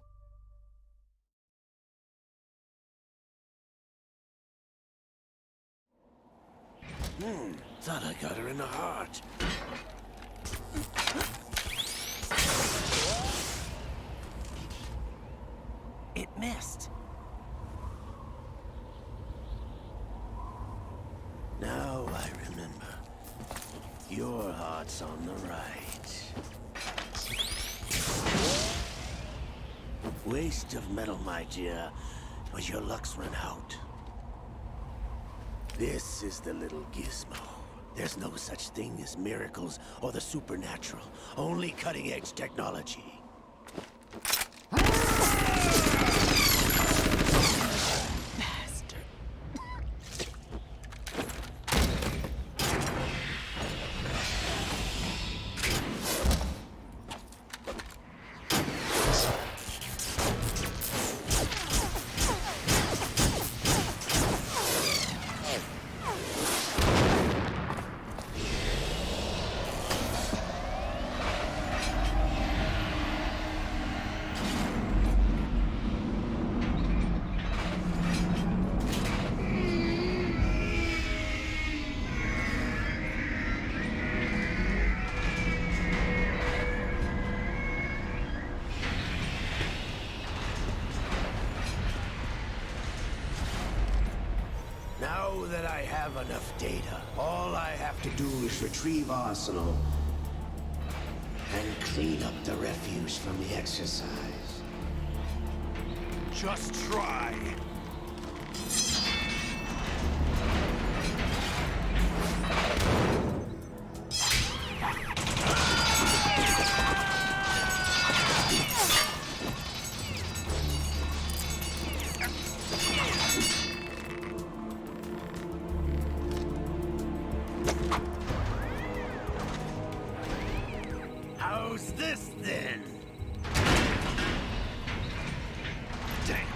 Thought I got her in the heart. It missed. Your heart's on the right. Waste of metal, my dear, but your luck's run out. This is the little gizmo. There's no such thing as miracles or the supernatural, only cutting-edge technology. Now that I have enough data, all I have to do is retrieve Arsenal and clean up the refuse from the exercise. Just try. How's this then? Damn.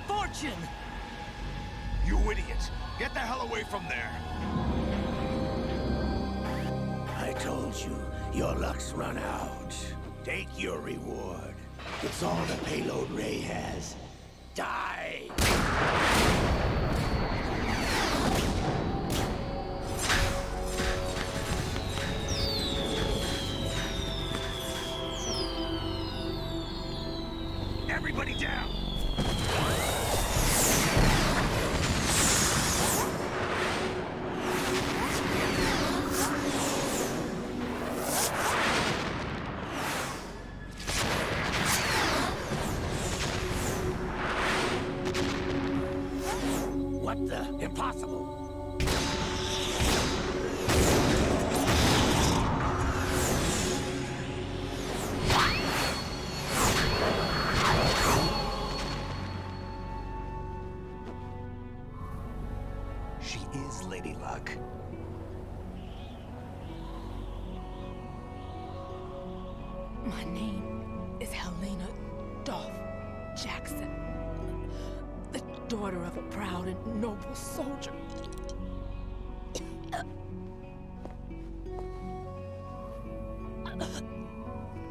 Fortune! You idiot! Get the hell away from there! I told you, your luck's run out. Take your reward. It's all the payload Ray has. Die! Everybody down! What the? Impossible! She is Lady Luck. My name is Helena Dolph Jackson, the daughter of a proud and noble soldier.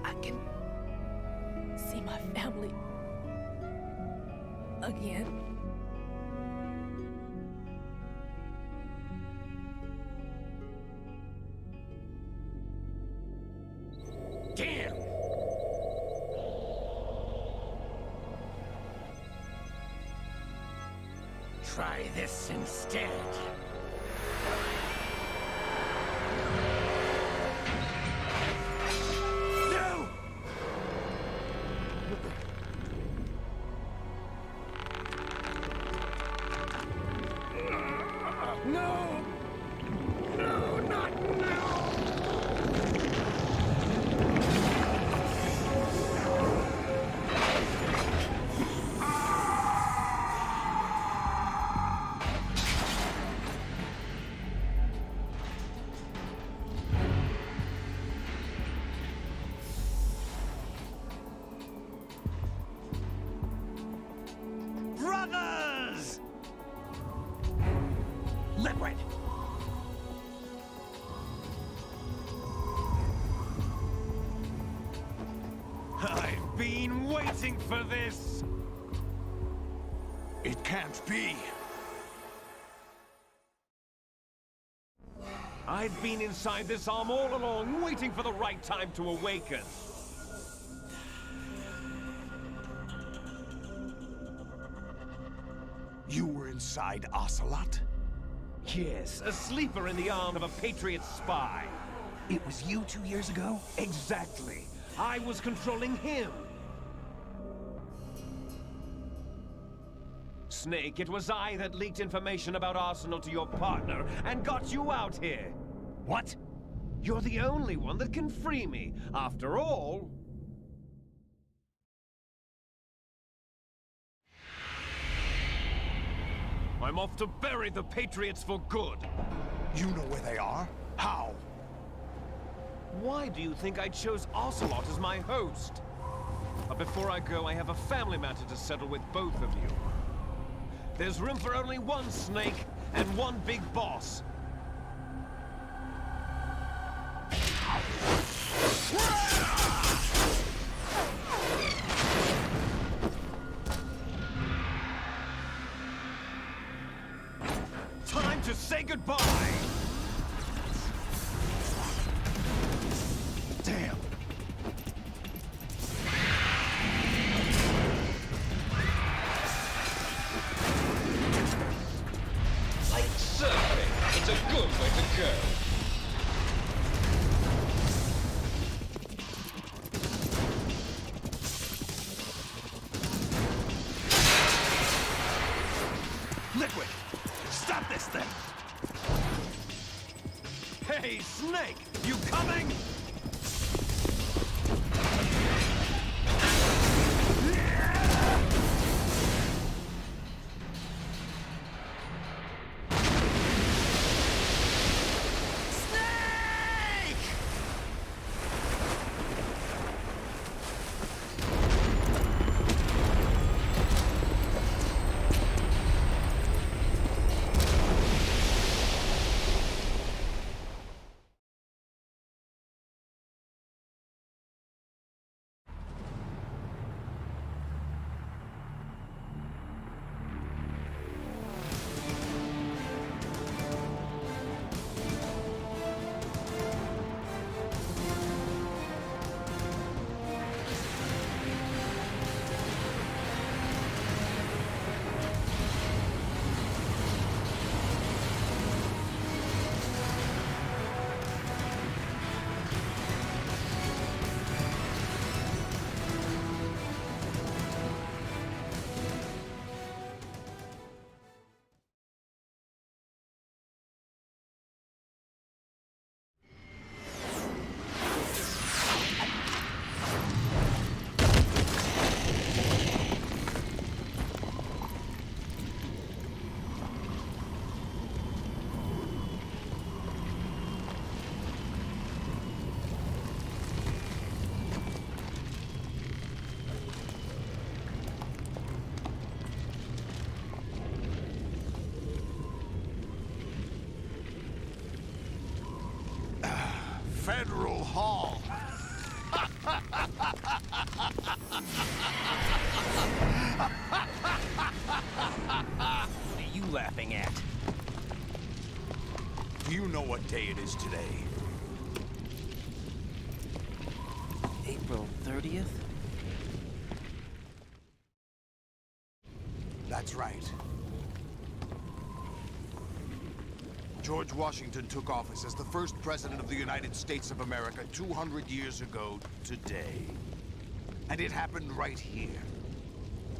I can see my family again. Damn! Try this instead. No! No! No, not now! Brothers! Liquid! I've been waiting for this! It can't be! I've been inside this arm all along, waiting for the right time to awaken. You were inside Ocelot? Yes, a sleeper in the arm of a Patriot spy. It was you 2 years ago? Exactly. I was controlling him. Snake, it was I that leaked information about Arsenal to your partner and got you out here. What? You're the only one that can free me. After all... I'm off to bury the Patriots for good. You know where they are? How? Why do you think I chose Ocelot as my host? But before I go, I have a family matter to settle with both of you. There's room for only one Snake and one big boss. Time to say goodbye! Damn. Like surfing, it's a good way to go. Liquid! Stop this thing! Hey, Snake! You coming? Federal Hall. What are you laughing at? Do you know what day it is today? April 30th? That's right. George Washington took office as the first president of the United States of America 200 years ago today. And it happened right here.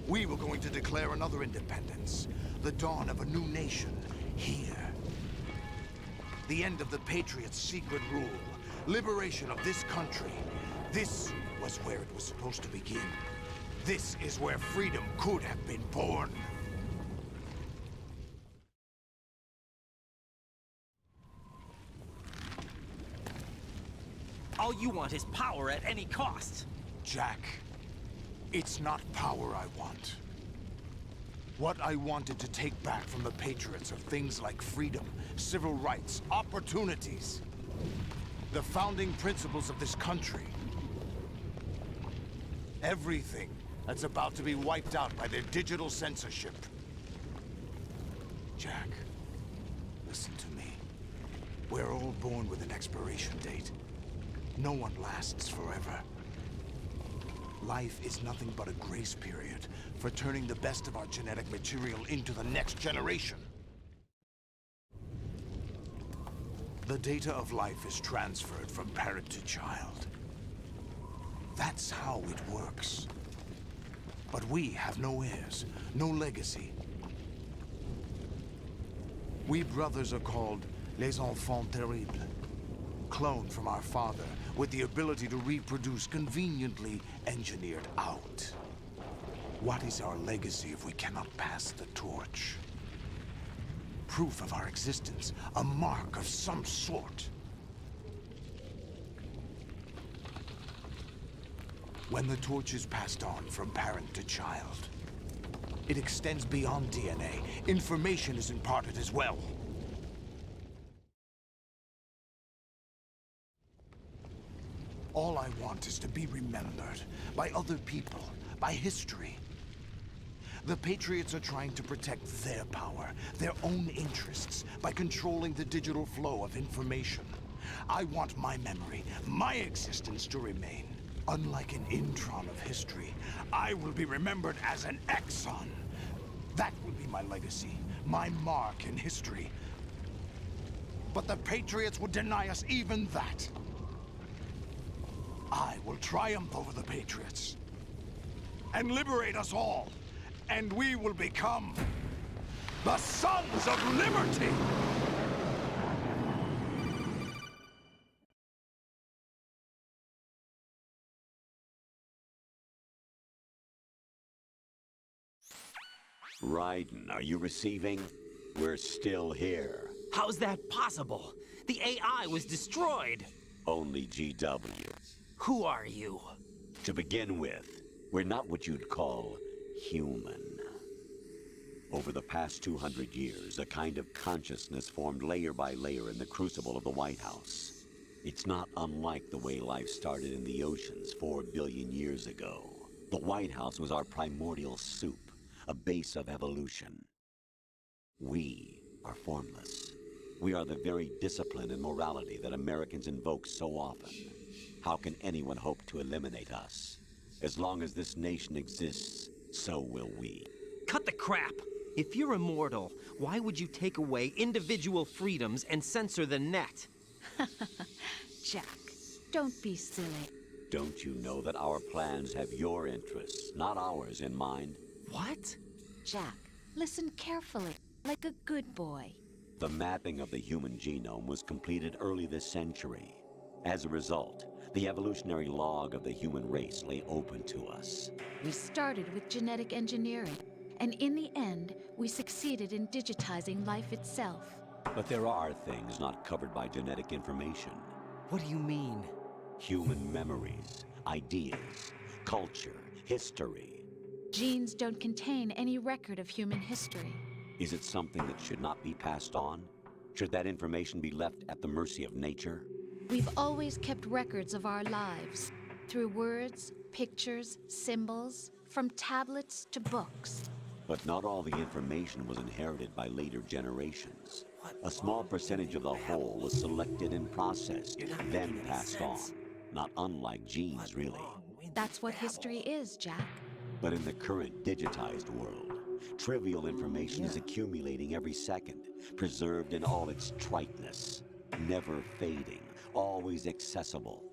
We were going to declare another independence, the dawn of a new nation, here. The end of the Patriots' secret rule, liberation of this country. This was where it was supposed to begin. This is where freedom could have been born. All you want is power at any cost. Jack, it's not power I want. What I wanted to take back from the Patriots are things like freedom, civil rights, opportunities. The founding principles of this country. Everything that's about to be wiped out by their digital censorship. Jack, listen to me. We're all born with an expiration date. No one lasts forever. Life is nothing but a grace period for turning the best of our genetic material into the next generation. The data of life is transferred from parent to child. That's how it works. But we have no heirs, no legacy. We brothers are called les enfants terribles, cloned from our father with the ability to reproduce conveniently engineered out. What is our legacy if we cannot pass the torch? Proof of our existence, a mark of some sort. When the torch is passed on from parent to child, it extends beyond DNA. Information is imparted as well. All I want is to be remembered by other people, by history. The Patriots are trying to protect their power, their own interests, by controlling the digital flow of information. I want my memory, my existence to remain. Unlike an intron of history, I will be remembered as an exon. That will be my legacy, my mark in history. But the Patriots would deny us even that. I will triumph over the Patriots and liberate us all, and we will become the Sons of Liberty! Raiden, are you receiving? We're still here. How's that possible? The AI was destroyed. Only GW. Who are you? To begin with, we're not what you'd call human. Over the past 200 years, a kind of consciousness formed layer by layer in the crucible of the White House. It's not unlike the way life started in the oceans 4 billion years ago. The White House was our primordial soup, a base of evolution. We are formless. We are the very discipline and morality that Americans invoke so often. How can anyone hope to eliminate us? As long as this nation exists, so will we. Cut the crap! If you're immortal, why would you take away individual freedoms and censor the net? Jack, don't be silly. Don't you know that our plans have your interests, not ours, in mind? What? Jack, listen carefully, like a good boy. The mapping of the human genome was completed early this century. As a result, the evolutionary log of the human race lay open to us. We started with genetic engineering, and in the end, we succeeded in digitizing life itself. But there are things not covered by genetic information. What do you mean? Human memories, ideas, culture, history. Genes don't contain any record of human history. Is it something that should not be passed on? Should that information be left at the mercy of nature? We've always kept records of our lives, through words, pictures, symbols, from tablets to books. But not all the information was inherited by later generations. A small percentage of the whole was selected and processed, then passed on. Not unlike genes, really. That's what history is, Jack. But in the current digitized world, trivial information is accumulating every second, preserved in all its triteness, never fading, always accessible.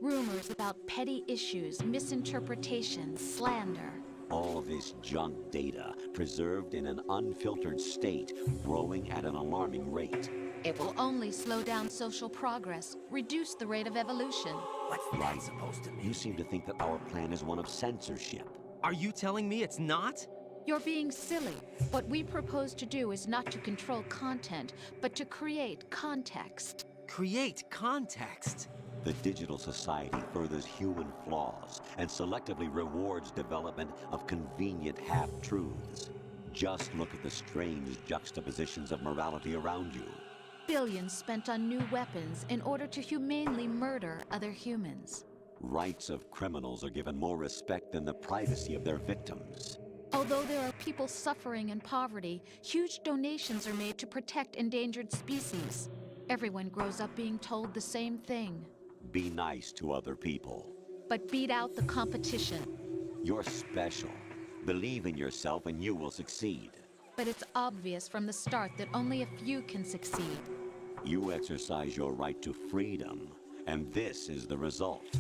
Rumors about petty issues, misinterpretations, slander. All this junk data, preserved in an unfiltered state, growing at an alarming rate. It will only slow down social progress, reduce the rate of evolution. What's that supposed to mean? You seem to think that our plan is one of censorship. Are you telling me it's not? You're being silly. What we propose to do is not to control content, but to create context. Create context? The digital society furthers human flaws and selectively rewards development of convenient half-truths. Just look at the strange juxtapositions of morality around you. Billions spent on new weapons in order to humanely murder other humans. Rights of criminals are given more respect than the privacy of their victims. Although there are people suffering in poverty, huge donations are made to protect endangered species. Everyone grows up being told the same thing. Be nice to other people. But beat out the competition. You're special. Believe in yourself and you will succeed. But it's obvious from the start that only a few can succeed. You exercise your right to freedom, and this is the result.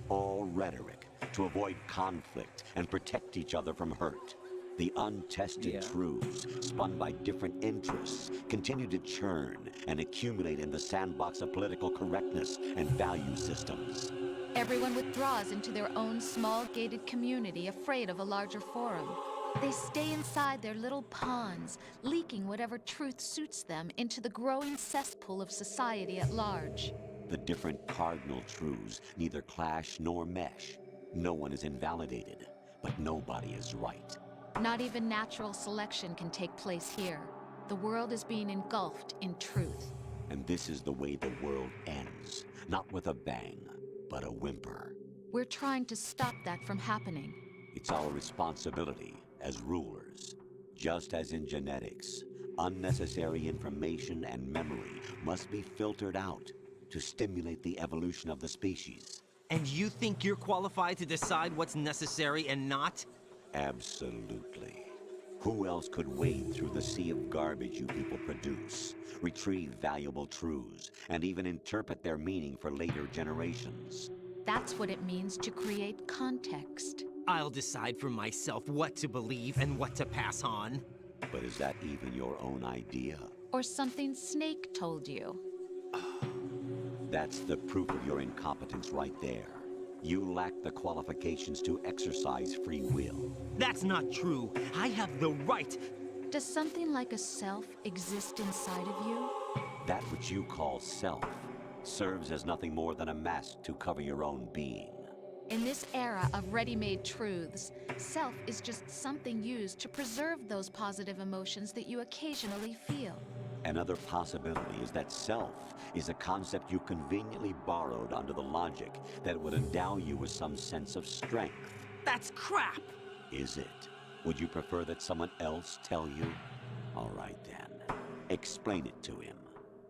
All rhetoric to avoid conflict and protect each other from hurt. The untested truths, spun by different interests, continue to churn and accumulate in the sandbox of political correctness and value systems. Everyone withdraws into their own small gated community, afraid of a larger forum. They stay inside their little ponds, leaking whatever truth suits them into the growing cesspool of society at large. The different cardinal truths neither clash nor mesh. No one is invalidated, but nobody is right. Not even natural selection can take place here. The world is being engulfed in truth. And this is the way the world ends. Not with a bang, but a whimper. We're trying to stop that from happening. It's our responsibility as rulers. Just as in genetics, unnecessary information and memory must be filtered out to stimulate the evolution of the species. And you think you're qualified to decide what's necessary and not? Absolutely. Who else could wade through the sea of garbage you people produce, retrieve valuable truths, and even interpret their meaning for later generations? That's what it means to create context. I'll decide for myself what to believe and what to pass on. But is that even your own idea? Or something Snake told you? That's the proof of your incompetence right there. You lack the qualifications to exercise free will. That's not true. I have the right. Does something like a self exist inside of you? That which you call self serves as nothing more than a mask to cover your own being. In this era of ready-made truths, self is just something used to preserve those positive emotions that you occasionally feel. Another possibility is that self is a concept you conveniently borrowed under the logic that it would endow you with some sense of strength. That's crap! Is it? Would you prefer that someone else tell you? All right then. Explain it to him.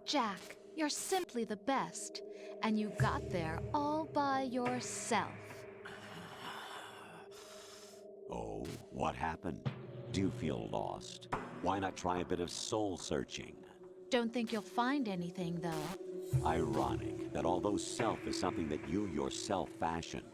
Jack, you're simply the best. And you got there all by yourself. Oh, what happened? Do you feel lost? Why not try a bit of soul searching? Don't think you'll find anything, though. Ironic that although self is something that you yourself fashioned,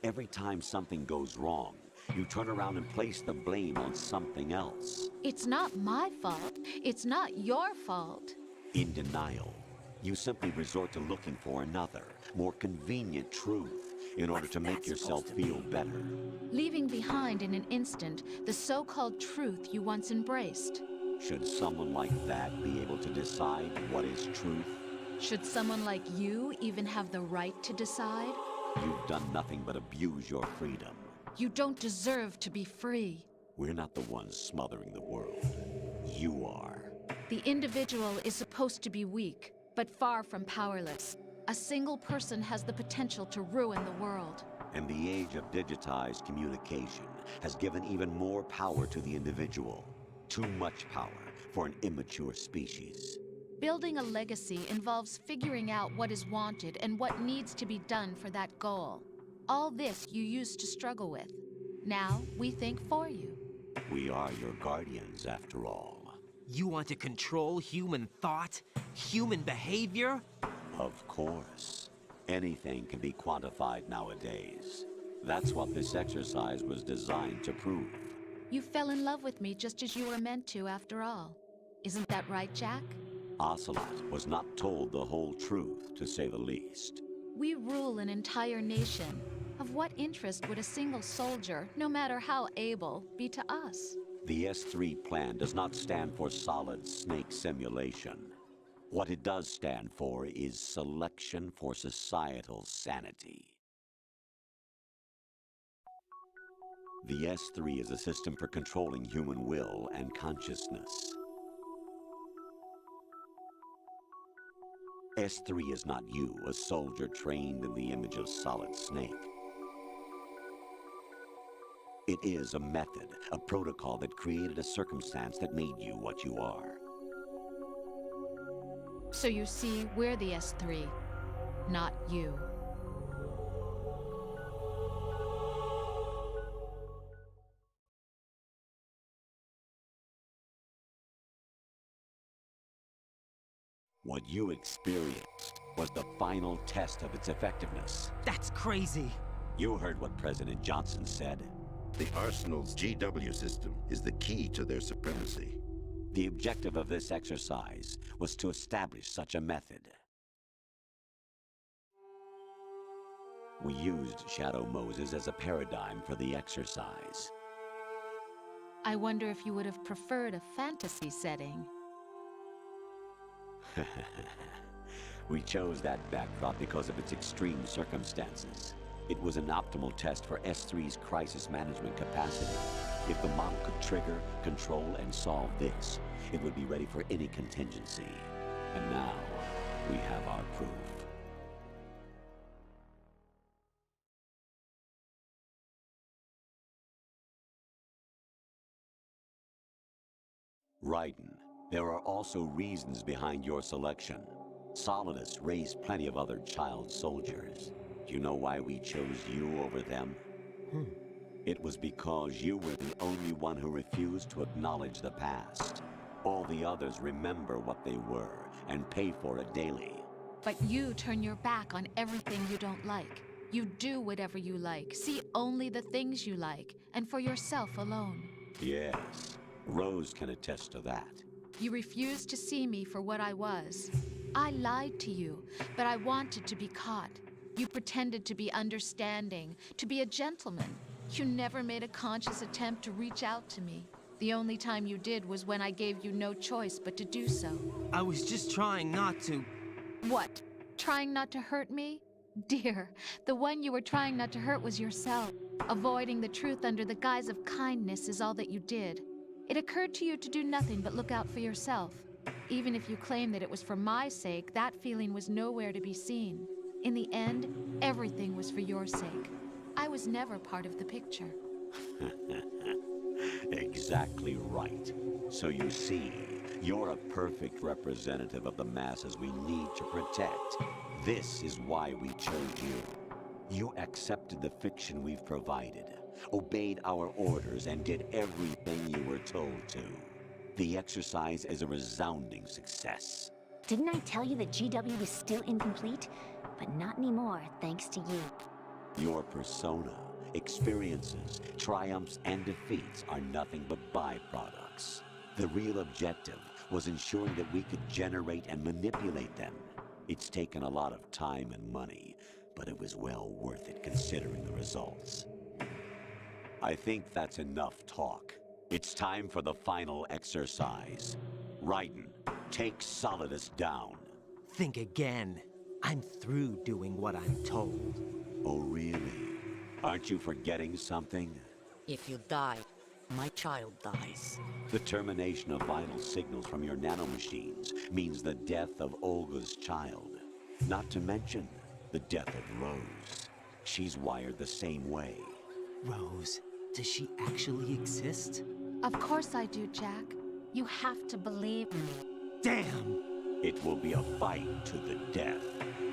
every time something goes wrong, you turn around and place the blame on something else. It's not my fault. It's not your fault. In denial, you simply resort to looking for another, more convenient truth in order to make yourself feel better. Leaving behind in an instant the so-called truth you once embraced. Should someone like that be able to decide what is truth? Should someone like you even have the right to decide? You've done nothing but abuse your freedom. You don't deserve to be free. We're not the ones smothering the world. You are. The individual is supposed to be weak, but far from powerless. A single person has the potential to ruin the world. And the age of digitized communication has given even more power to the individual. Too much power for an immature species. Building a legacy involves figuring out what is wanted and what needs to be done for that goal. All this you used to struggle with. Now, we think for you. We are your guardians, after all. You want to control human thought? Human behavior? Of course. Anything can be quantified nowadays. That's what this exercise was designed to prove. You fell in love with me just as you were meant to, after all. Isn't that right, Jack? Ocelot was not told the whole truth, to say the least. We rule an entire nation. Of what interest would a single soldier, no matter how able, be to us? The S3 plan does not stand for Solid Snake Simulation. What it does stand for is Selection for Societal Sanity. The S3 is a system for controlling human will and consciousness. S3 is not you, a soldier trained in the image of Solid Snake. It is a method, a protocol that created a circumstance that made you what you are. So you see, we're the S3, not you. What you experienced was the final test of its effectiveness. That's crazy. You heard what President Johnson said. The Arsenal's GW system is the key to their supremacy. The objective of this exercise was to establish such a method. We used Shadow Moses as a paradigm for the exercise. I wonder if you would have preferred a fantasy setting. We chose that backdrop because of its extreme circumstances. It was an optimal test for S3's crisis management capacity. If the model could trigger, control, and solve this, it would be ready for any contingency. And now, we have our proof. Raiden, there are also reasons behind your selection. Solidus raised plenty of other child soldiers. Do you know why we chose you over them? It was because you were the only one who refused to acknowledge the past. All the others remember what they were and pay for it daily. But you turn your back on everything you don't like. You do whatever you like, see only the things you like, and for yourself alone. Yes, Rose can attest to that. You refused to see me for what I was. I lied to you, but I wanted to be caught. You pretended to be understanding, to be a gentleman. You never made a conscious attempt to reach out to me. The only time you did was when I gave you no choice but to do so. I was just trying not to... What? Trying not to hurt me? Dear, the one you were trying not to hurt was yourself. Avoiding the truth under the guise of kindness is all that you did. It occurred to you to do nothing but look out for yourself. Even if you claim that it was for my sake, that feeling was nowhere to be seen. In the end, everything was for your sake. I was never part of the picture. Exactly right. So you see, you're a perfect representative of the masses we need to protect. This is why we chose you. You accepted the fiction we've provided, obeyed our orders, and did everything you were told to. The exercise is a resounding success. Didn't I tell you that GW was still incomplete? But not anymore, thanks to you. Your persona, experiences, triumphs, and defeats are nothing but byproducts. The real objective was ensuring that we could generate and manipulate them. It's taken a lot of time and money, but it was well worth it considering the results. I think that's enough talk. It's time for the final exercise. Raiden, take Solidus down. Think again. I'm through doing what I'm told. Oh, really? Aren't you forgetting something? If you die, my child dies. The termination of vital signals from your nanomachines means the death of Olga's child. Not to mention the death of Rose. She's wired the same way. Rose, does she actually exist? Of course I do, Jack. You have to believe me. Damn! It will be a fight to the death.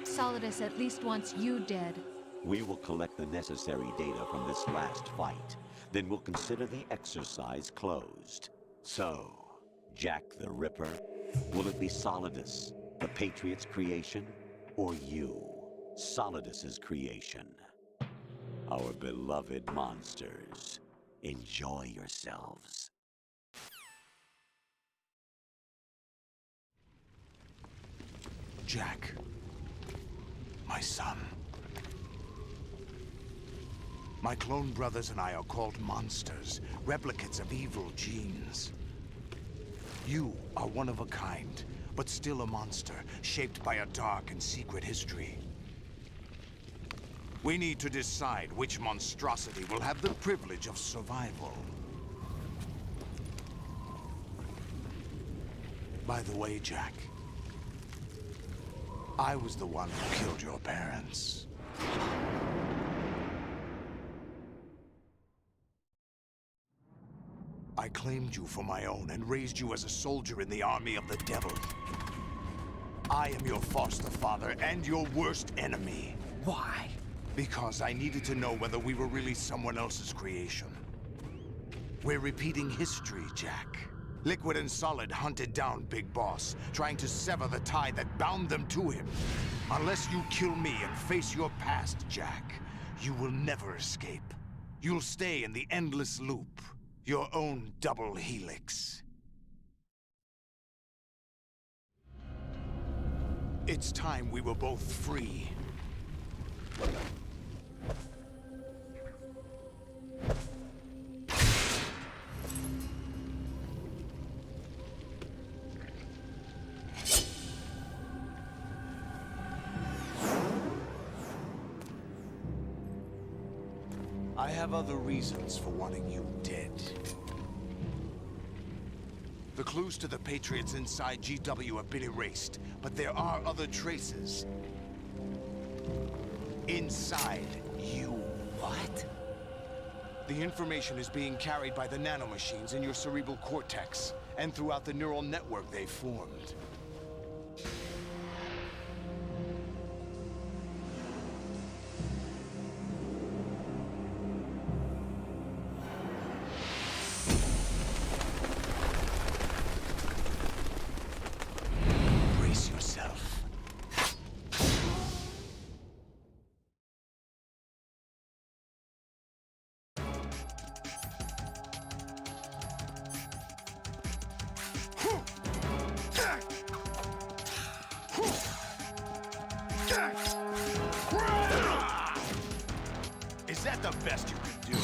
Solidus at least wants you dead. We will collect the necessary data from this last fight. Then we'll consider the exercise closed. So, Jack the Ripper, will it be Solidus, the Patriot's creation, or you, Solidus's creation? Our beloved monsters, enjoy yourselves. Jack, my son. My clone brothers and I are called monsters, replicates of evil genes. You are one of a kind, but still a monster, shaped by a dark and secret history. We need to decide which monstrosity will have the privilege of survival. By the way, Jack, I was the one who killed your parents. I claimed you for my own and raised you as a soldier in the army of the devil. I am your foster father and your worst enemy. Why? Because I needed to know whether we were really someone else's creation. We're repeating history, Jack. Liquid and Solid hunted down Big Boss, trying to sever the tie that bound them to him. Unless you kill me and face your past, Jack, you will never escape. You'll stay in the endless loop, your own double helix. It's time we were both free. I have other reasons for wanting you dead. The clues to the Patriots inside GW have been erased, but there are other traces. Inside you. What? The information is being carried by the nanomachines in your cerebral cortex, and throughout the neural network they've formed. Brace yourself. Is that the best you can do?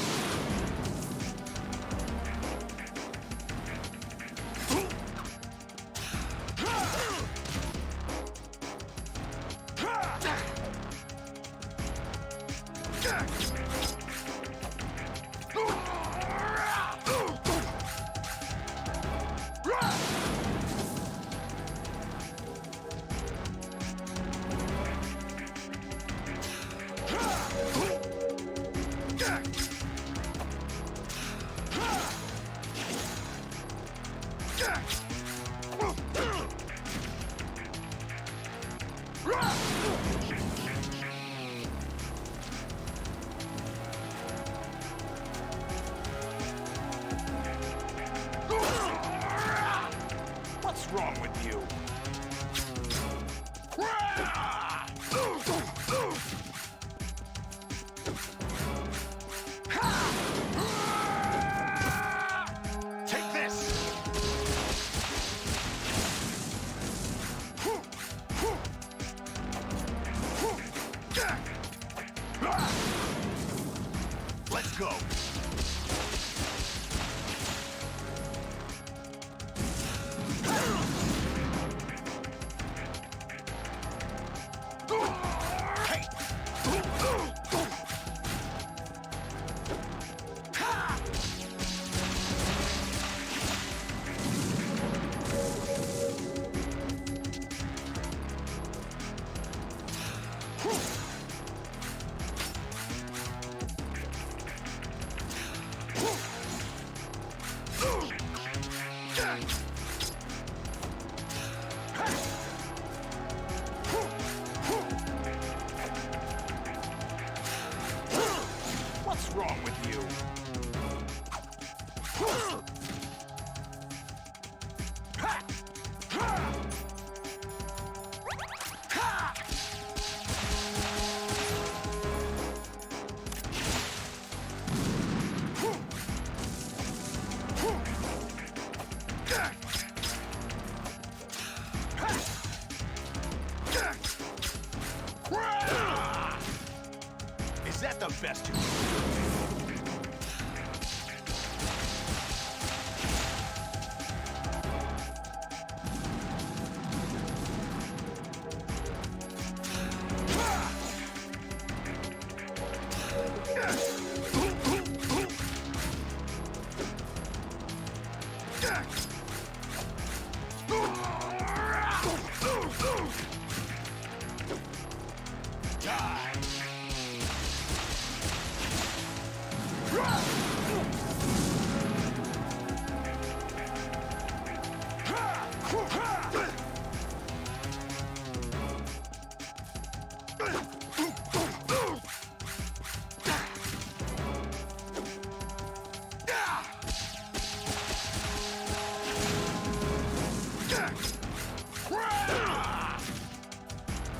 What's wrong with you? Take this! Let's go! What's wrong with you? Is that the best you can do?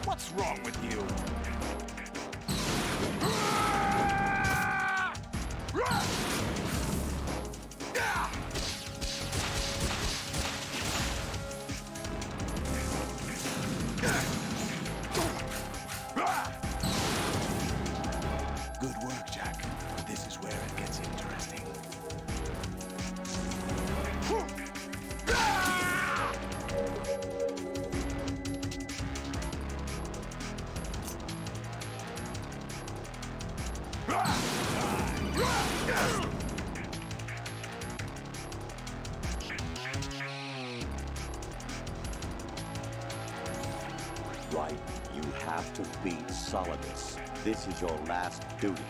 What's wrong with you? Good work, Jack. This is where it gets interesting. Right, you have to beat Solidus. This is your last duty.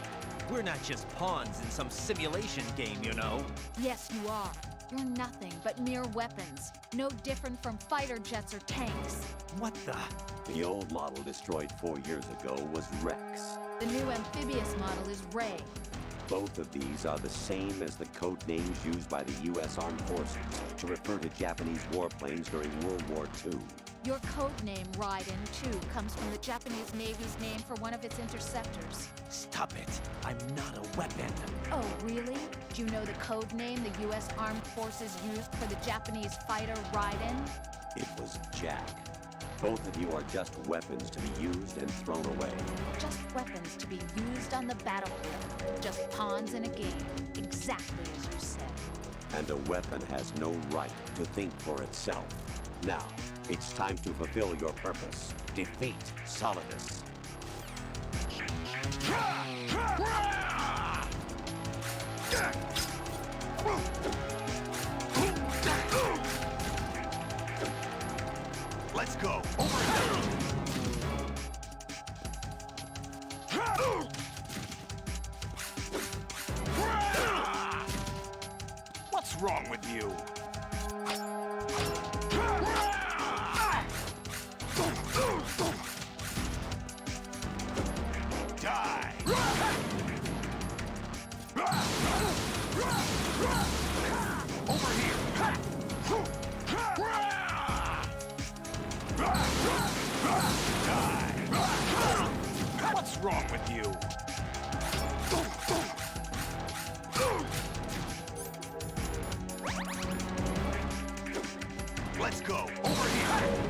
We're not just pawns in some simulation game, you know. Yes, you are. You're nothing but mere weapons. No different from fighter jets or tanks. What the? The old model destroyed 4 years ago was Rex. The new amphibious model is Ray. Both of these are the same as the code names used by the U.S. Armed Forces to refer to Japanese warplanes during World War II. Your code name, Raiden, too, comes from the Japanese Navy's name for one of its interceptors. Stop it. I'm not a weapon. Oh, really? Do you know the code name the U.S. Armed Forces used for the Japanese fighter Raiden? It was Jack. Both of you are just weapons to be used and thrown away. Just weapons to be used on the battlefield. Just pawns in a game. Exactly as you said. And a weapon has no right to think for itself. Now, it's time to fulfill your purpose. Defeat Solidus. Let's go. Over here. What's wrong with you? Die. Over here. What's wrong with you? Let's go. Over here.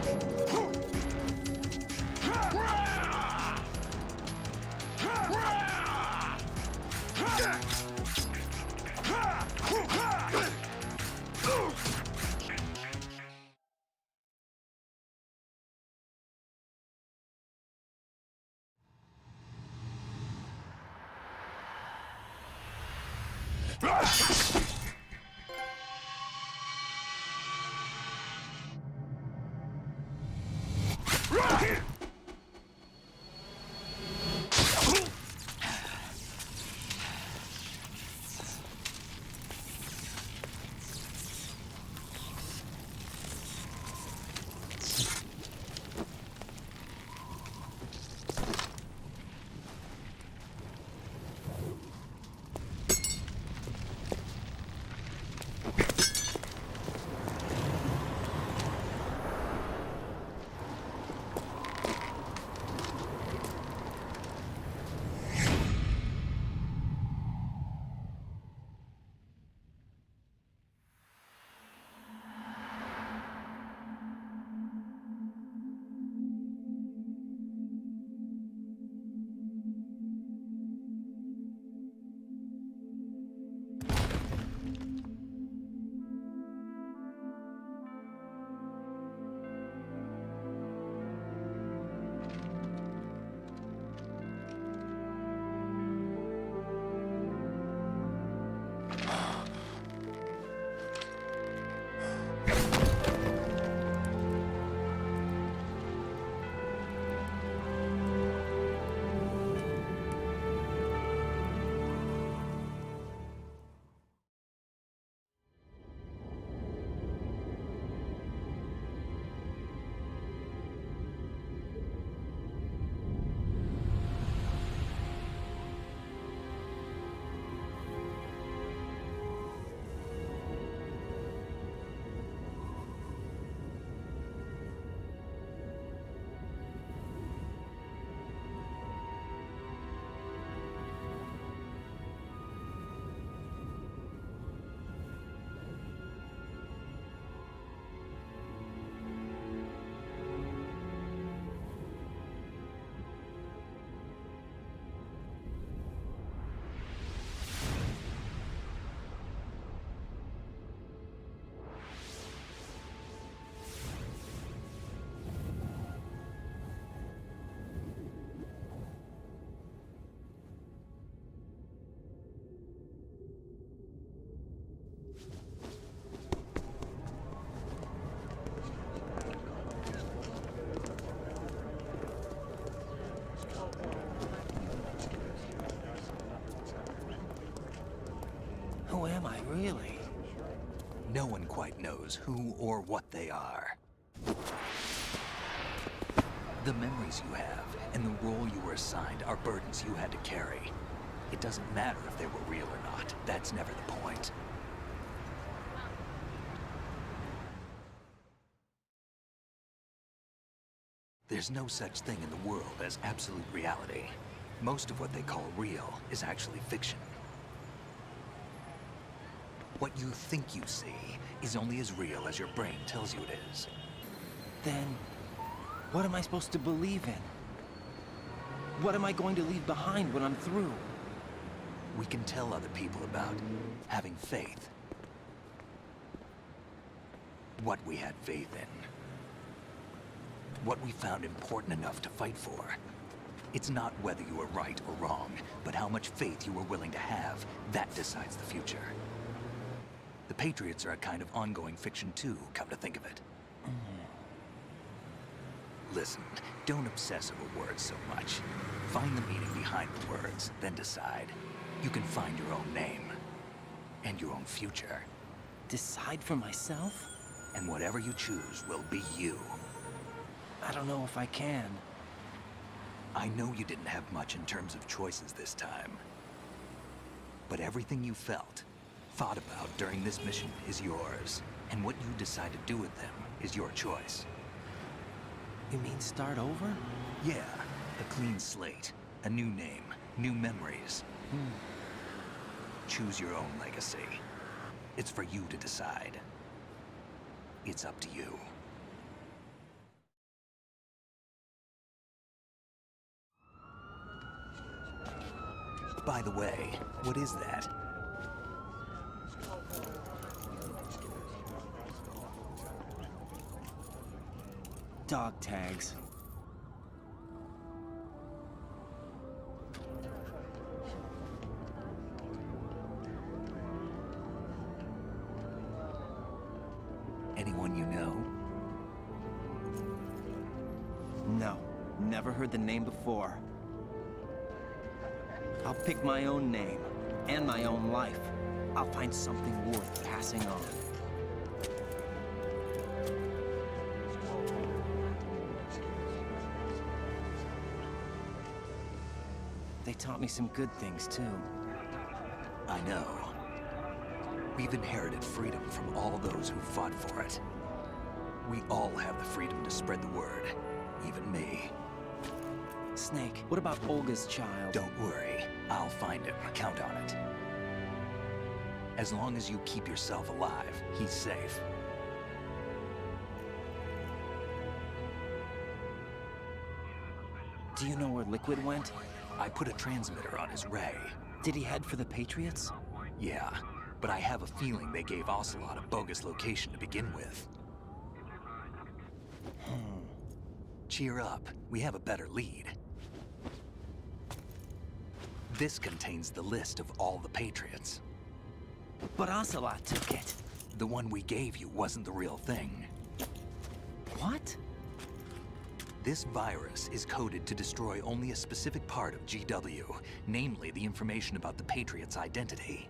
Really? No one quite knows who or what they are. The memories you have and the role you were assigned are burdens you had to carry. It doesn't matter if they were real or not. That's never the point. There's no such thing in the world as absolute reality. Most of what they call real is actually fiction. What you think you see is only as real as your brain tells you it is. Then, what am I supposed to believe in? What am I going to leave behind when I'm through? We can tell other people about having faith. What we had faith in. What we found important enough to fight for. It's not whether you were right or wrong, but how much faith you were willing to have. That decides the future. The Patriots are a kind of ongoing fiction too, come to think of it. Listen, don't obsess over words so much. Find the meaning behind the words, then decide. You can find your own name. And your own future. Decide for myself? And whatever you choose will be you. I don't know if I can. I know you didn't have much in terms of choices this time. But everything you felt, thought about during this mission is yours. And what you decide to do with them is your choice. You mean start over? Yeah, a clean slate, a new name, new memories. Choose your own legacy. It's for you to decide. It's up to you. By the way, what is that? Dog tags. Anyone you know? No, never heard the name before. I'll pick my own name, and my own life. I'll find something worth passing on. They taught me some good things, too. I know. We've inherited freedom from all those who fought for it. We all have the freedom to spread the word, even me. Snake, what about Olga's child? Don't worry. I'll find him. Count on it. As long as you keep yourself alive, he's safe. Do you know where Liquid went? I put a transmitter on his ray. Did he head for the Patriots? Yeah, but I have a feeling they gave Ocelot a bogus location to begin with. Cheer up. We have a better lead. This contains the list of all the Patriots. But Ocelot took it. The one we gave you wasn't the real thing. What? This virus is coded to destroy only a specific part of GW, namely the information about the Patriots' identity.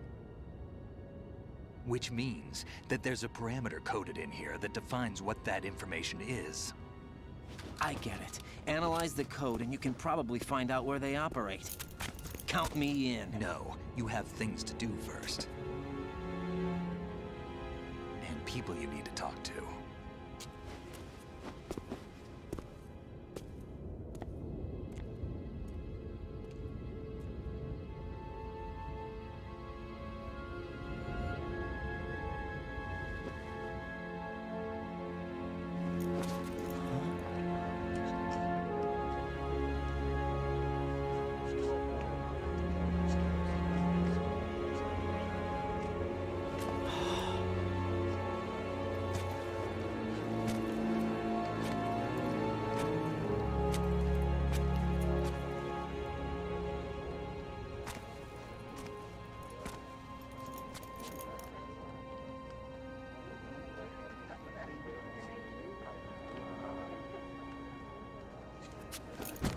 Which means that there's a parameter coded in here that defines what that information is. I get it. Analyze the code and you can probably find out where they operate. Count me in. No, you have things to do first. And people you need to talk to.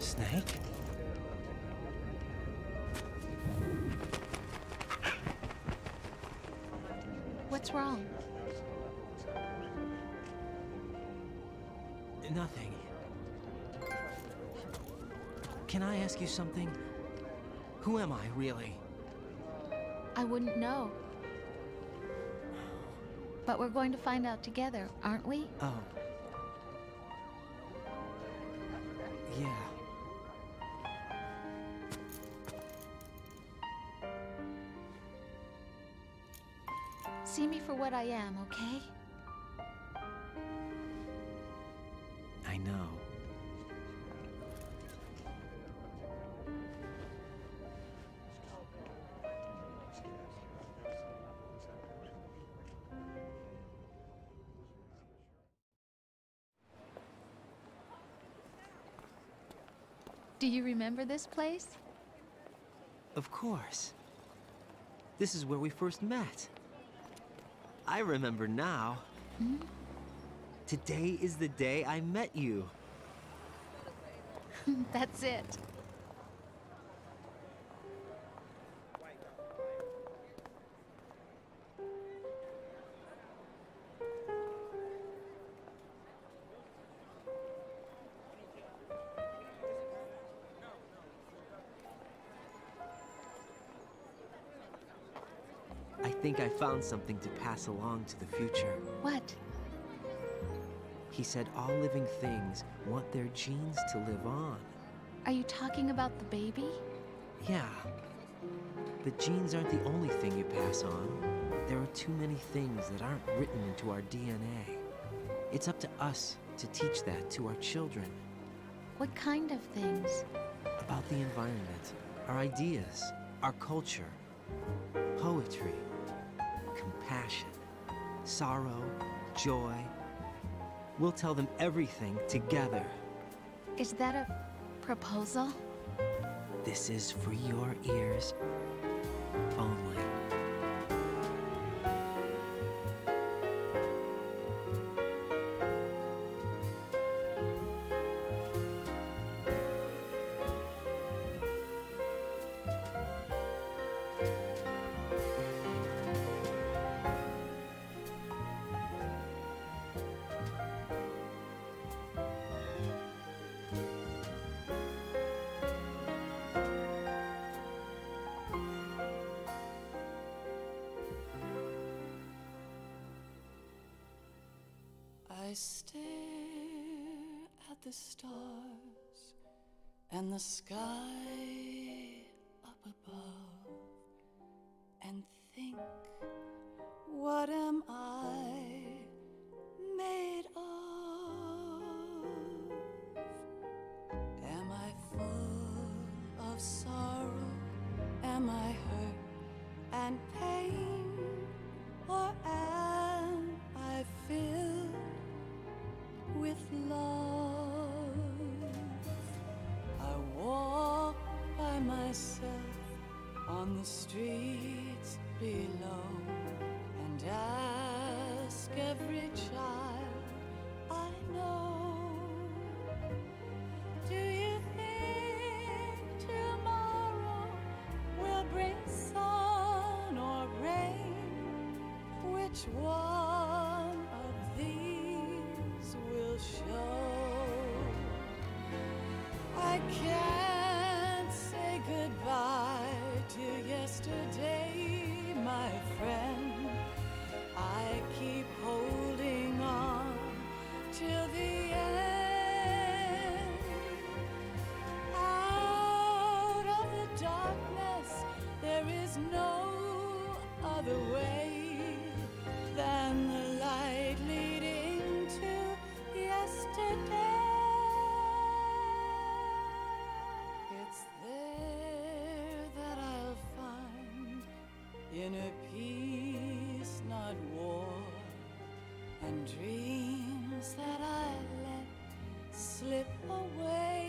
Snake? What's wrong? Nothing. Can I ask you something? Who am I, really? I wouldn't know. But we're going to find out together, aren't we? Oh. Yeah. See me for what I am, okay? I know. Do you remember this place? Of course. This is where we first met. I remember now. Hmm? Today is the day I met you. That's it. I think I found something to pass along to the future. What? He said all living things want their genes to live on. Are you talking about the baby? Yeah. But genes aren't the only thing you pass on. There are too many things that aren't written into our DNA. It's up to us to teach that to our children. What kind of things? About the environment, our ideas, our culture, poetry, compassion, sorrow, joy. We'll tell them everything together. Is that a proposal? This is for your ears only. I stare at the stars and the sky up above and think, what am I made of? Am I full of sorrow? Am I hurt and pain? Or am I filled with love? I walk by myself on the streets below and ask every child I know, do you think tomorrow will bring sun or rain? Which one of these will show? I can't say goodbye to yesterday, my friend. I keep holding on till the end. Out of the darkness, there is no other way than the light leading to yesterday. It's there that I'll find inner peace, not war, and dreams that I let slip away.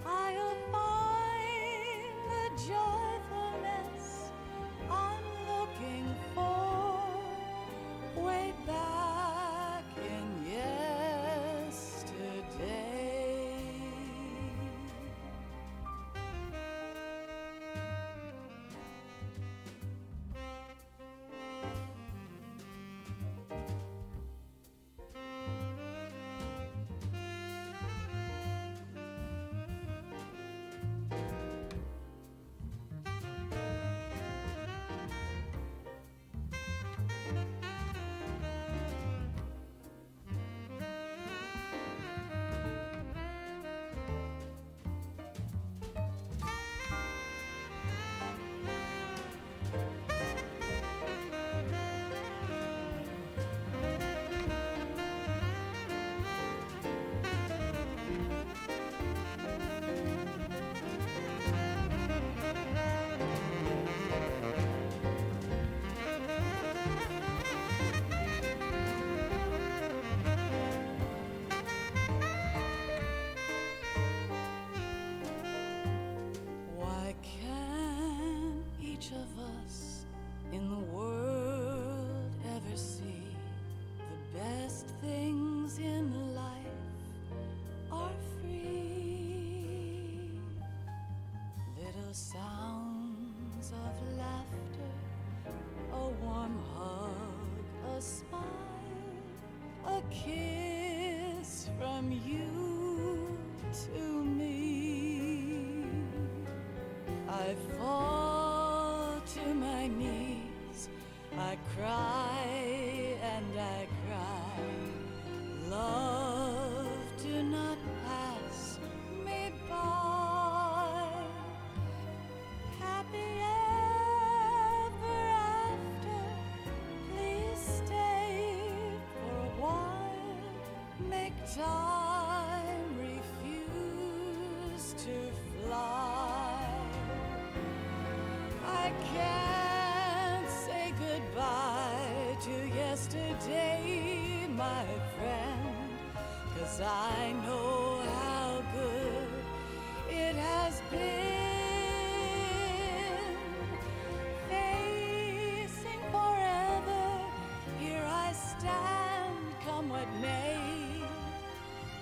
I'll find the joyfulness I'm looking for way back in yesterday. you to me. I fall to my knees, I cry and I cry. Love, do not pass me by. Happy ever after, please stay for a while. Make time refuse to fly. I can't say goodbye to yesterday, my friend, 'cause I know how good it has been. Facing forever, here I stand, come what may.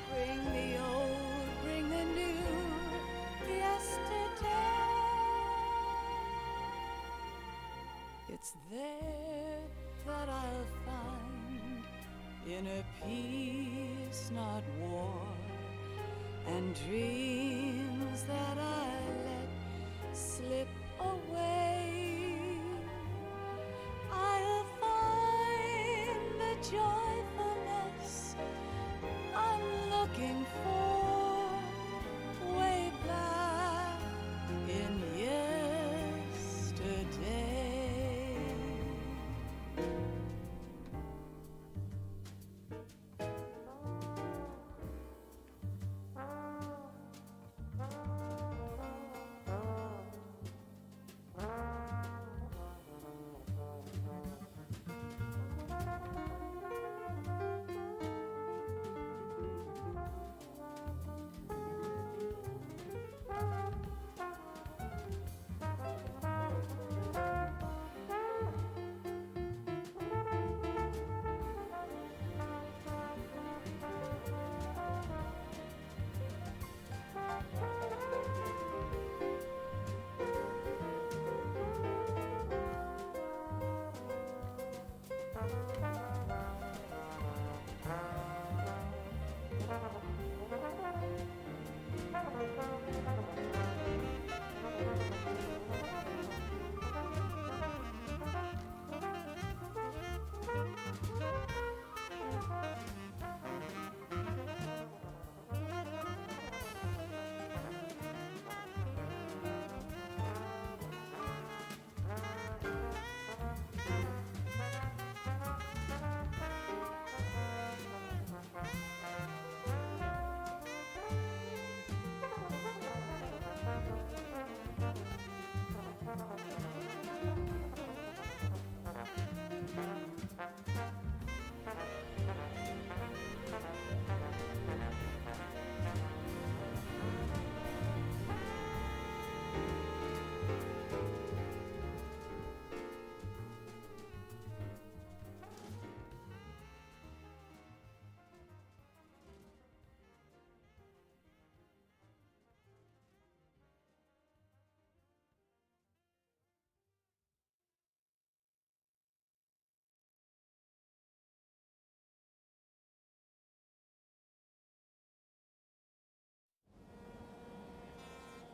Bring the old, bring the new, yesterday. It's there that I'll find inner peace, not war, and dreams that I let slip away. I'll find the joyfulness I'm looking for way back in yesterday.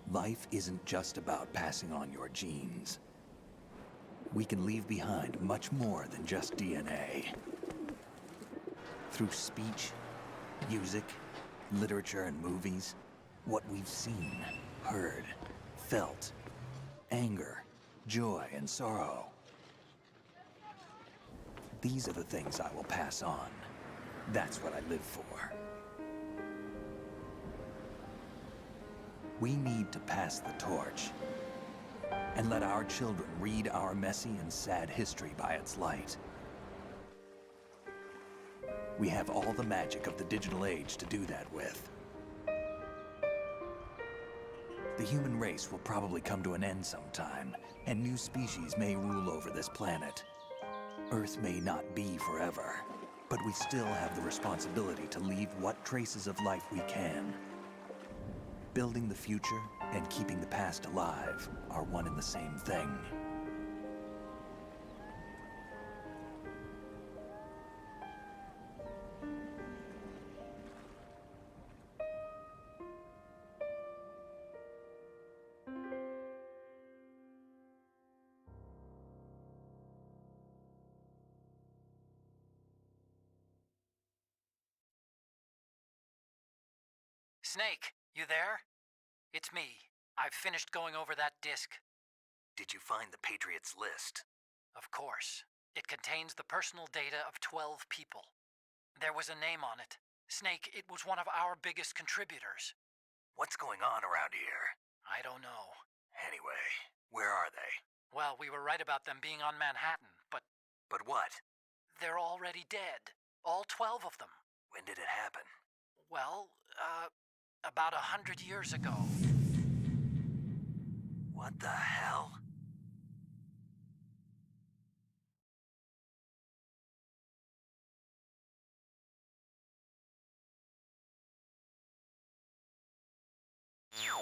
Life isn't just about passing on your genes. We can leave behind much more than just DNA. Through speech, music, literature, and movies, what we've seen, heard, felt, anger, joy, and sorrow. These are the things I will pass on. That's what I live for. We need to pass the torch and let our children read our messy and sad history by its light. We have all the magic of the digital age to do that with. The human race will probably come to an end sometime, and new species may rule over this planet. Earth may not be forever, but we still have the responsibility to leave what traces of life we can. Building the future and keeping the past alive are one and the same thing. Snake, you there? It's me. I've finished going over that disk. Did you find the Patriots list? Of course. It contains the personal data of 12 people. There was a name on it. Snake, it was one of our biggest contributors. What's going on around here? I don't know. Anyway, where are they? Well, we were right about them being on Manhattan, but... But what? They're already dead. All 12 of them. When did it happen? Well, about 100 years ago. What the hell? You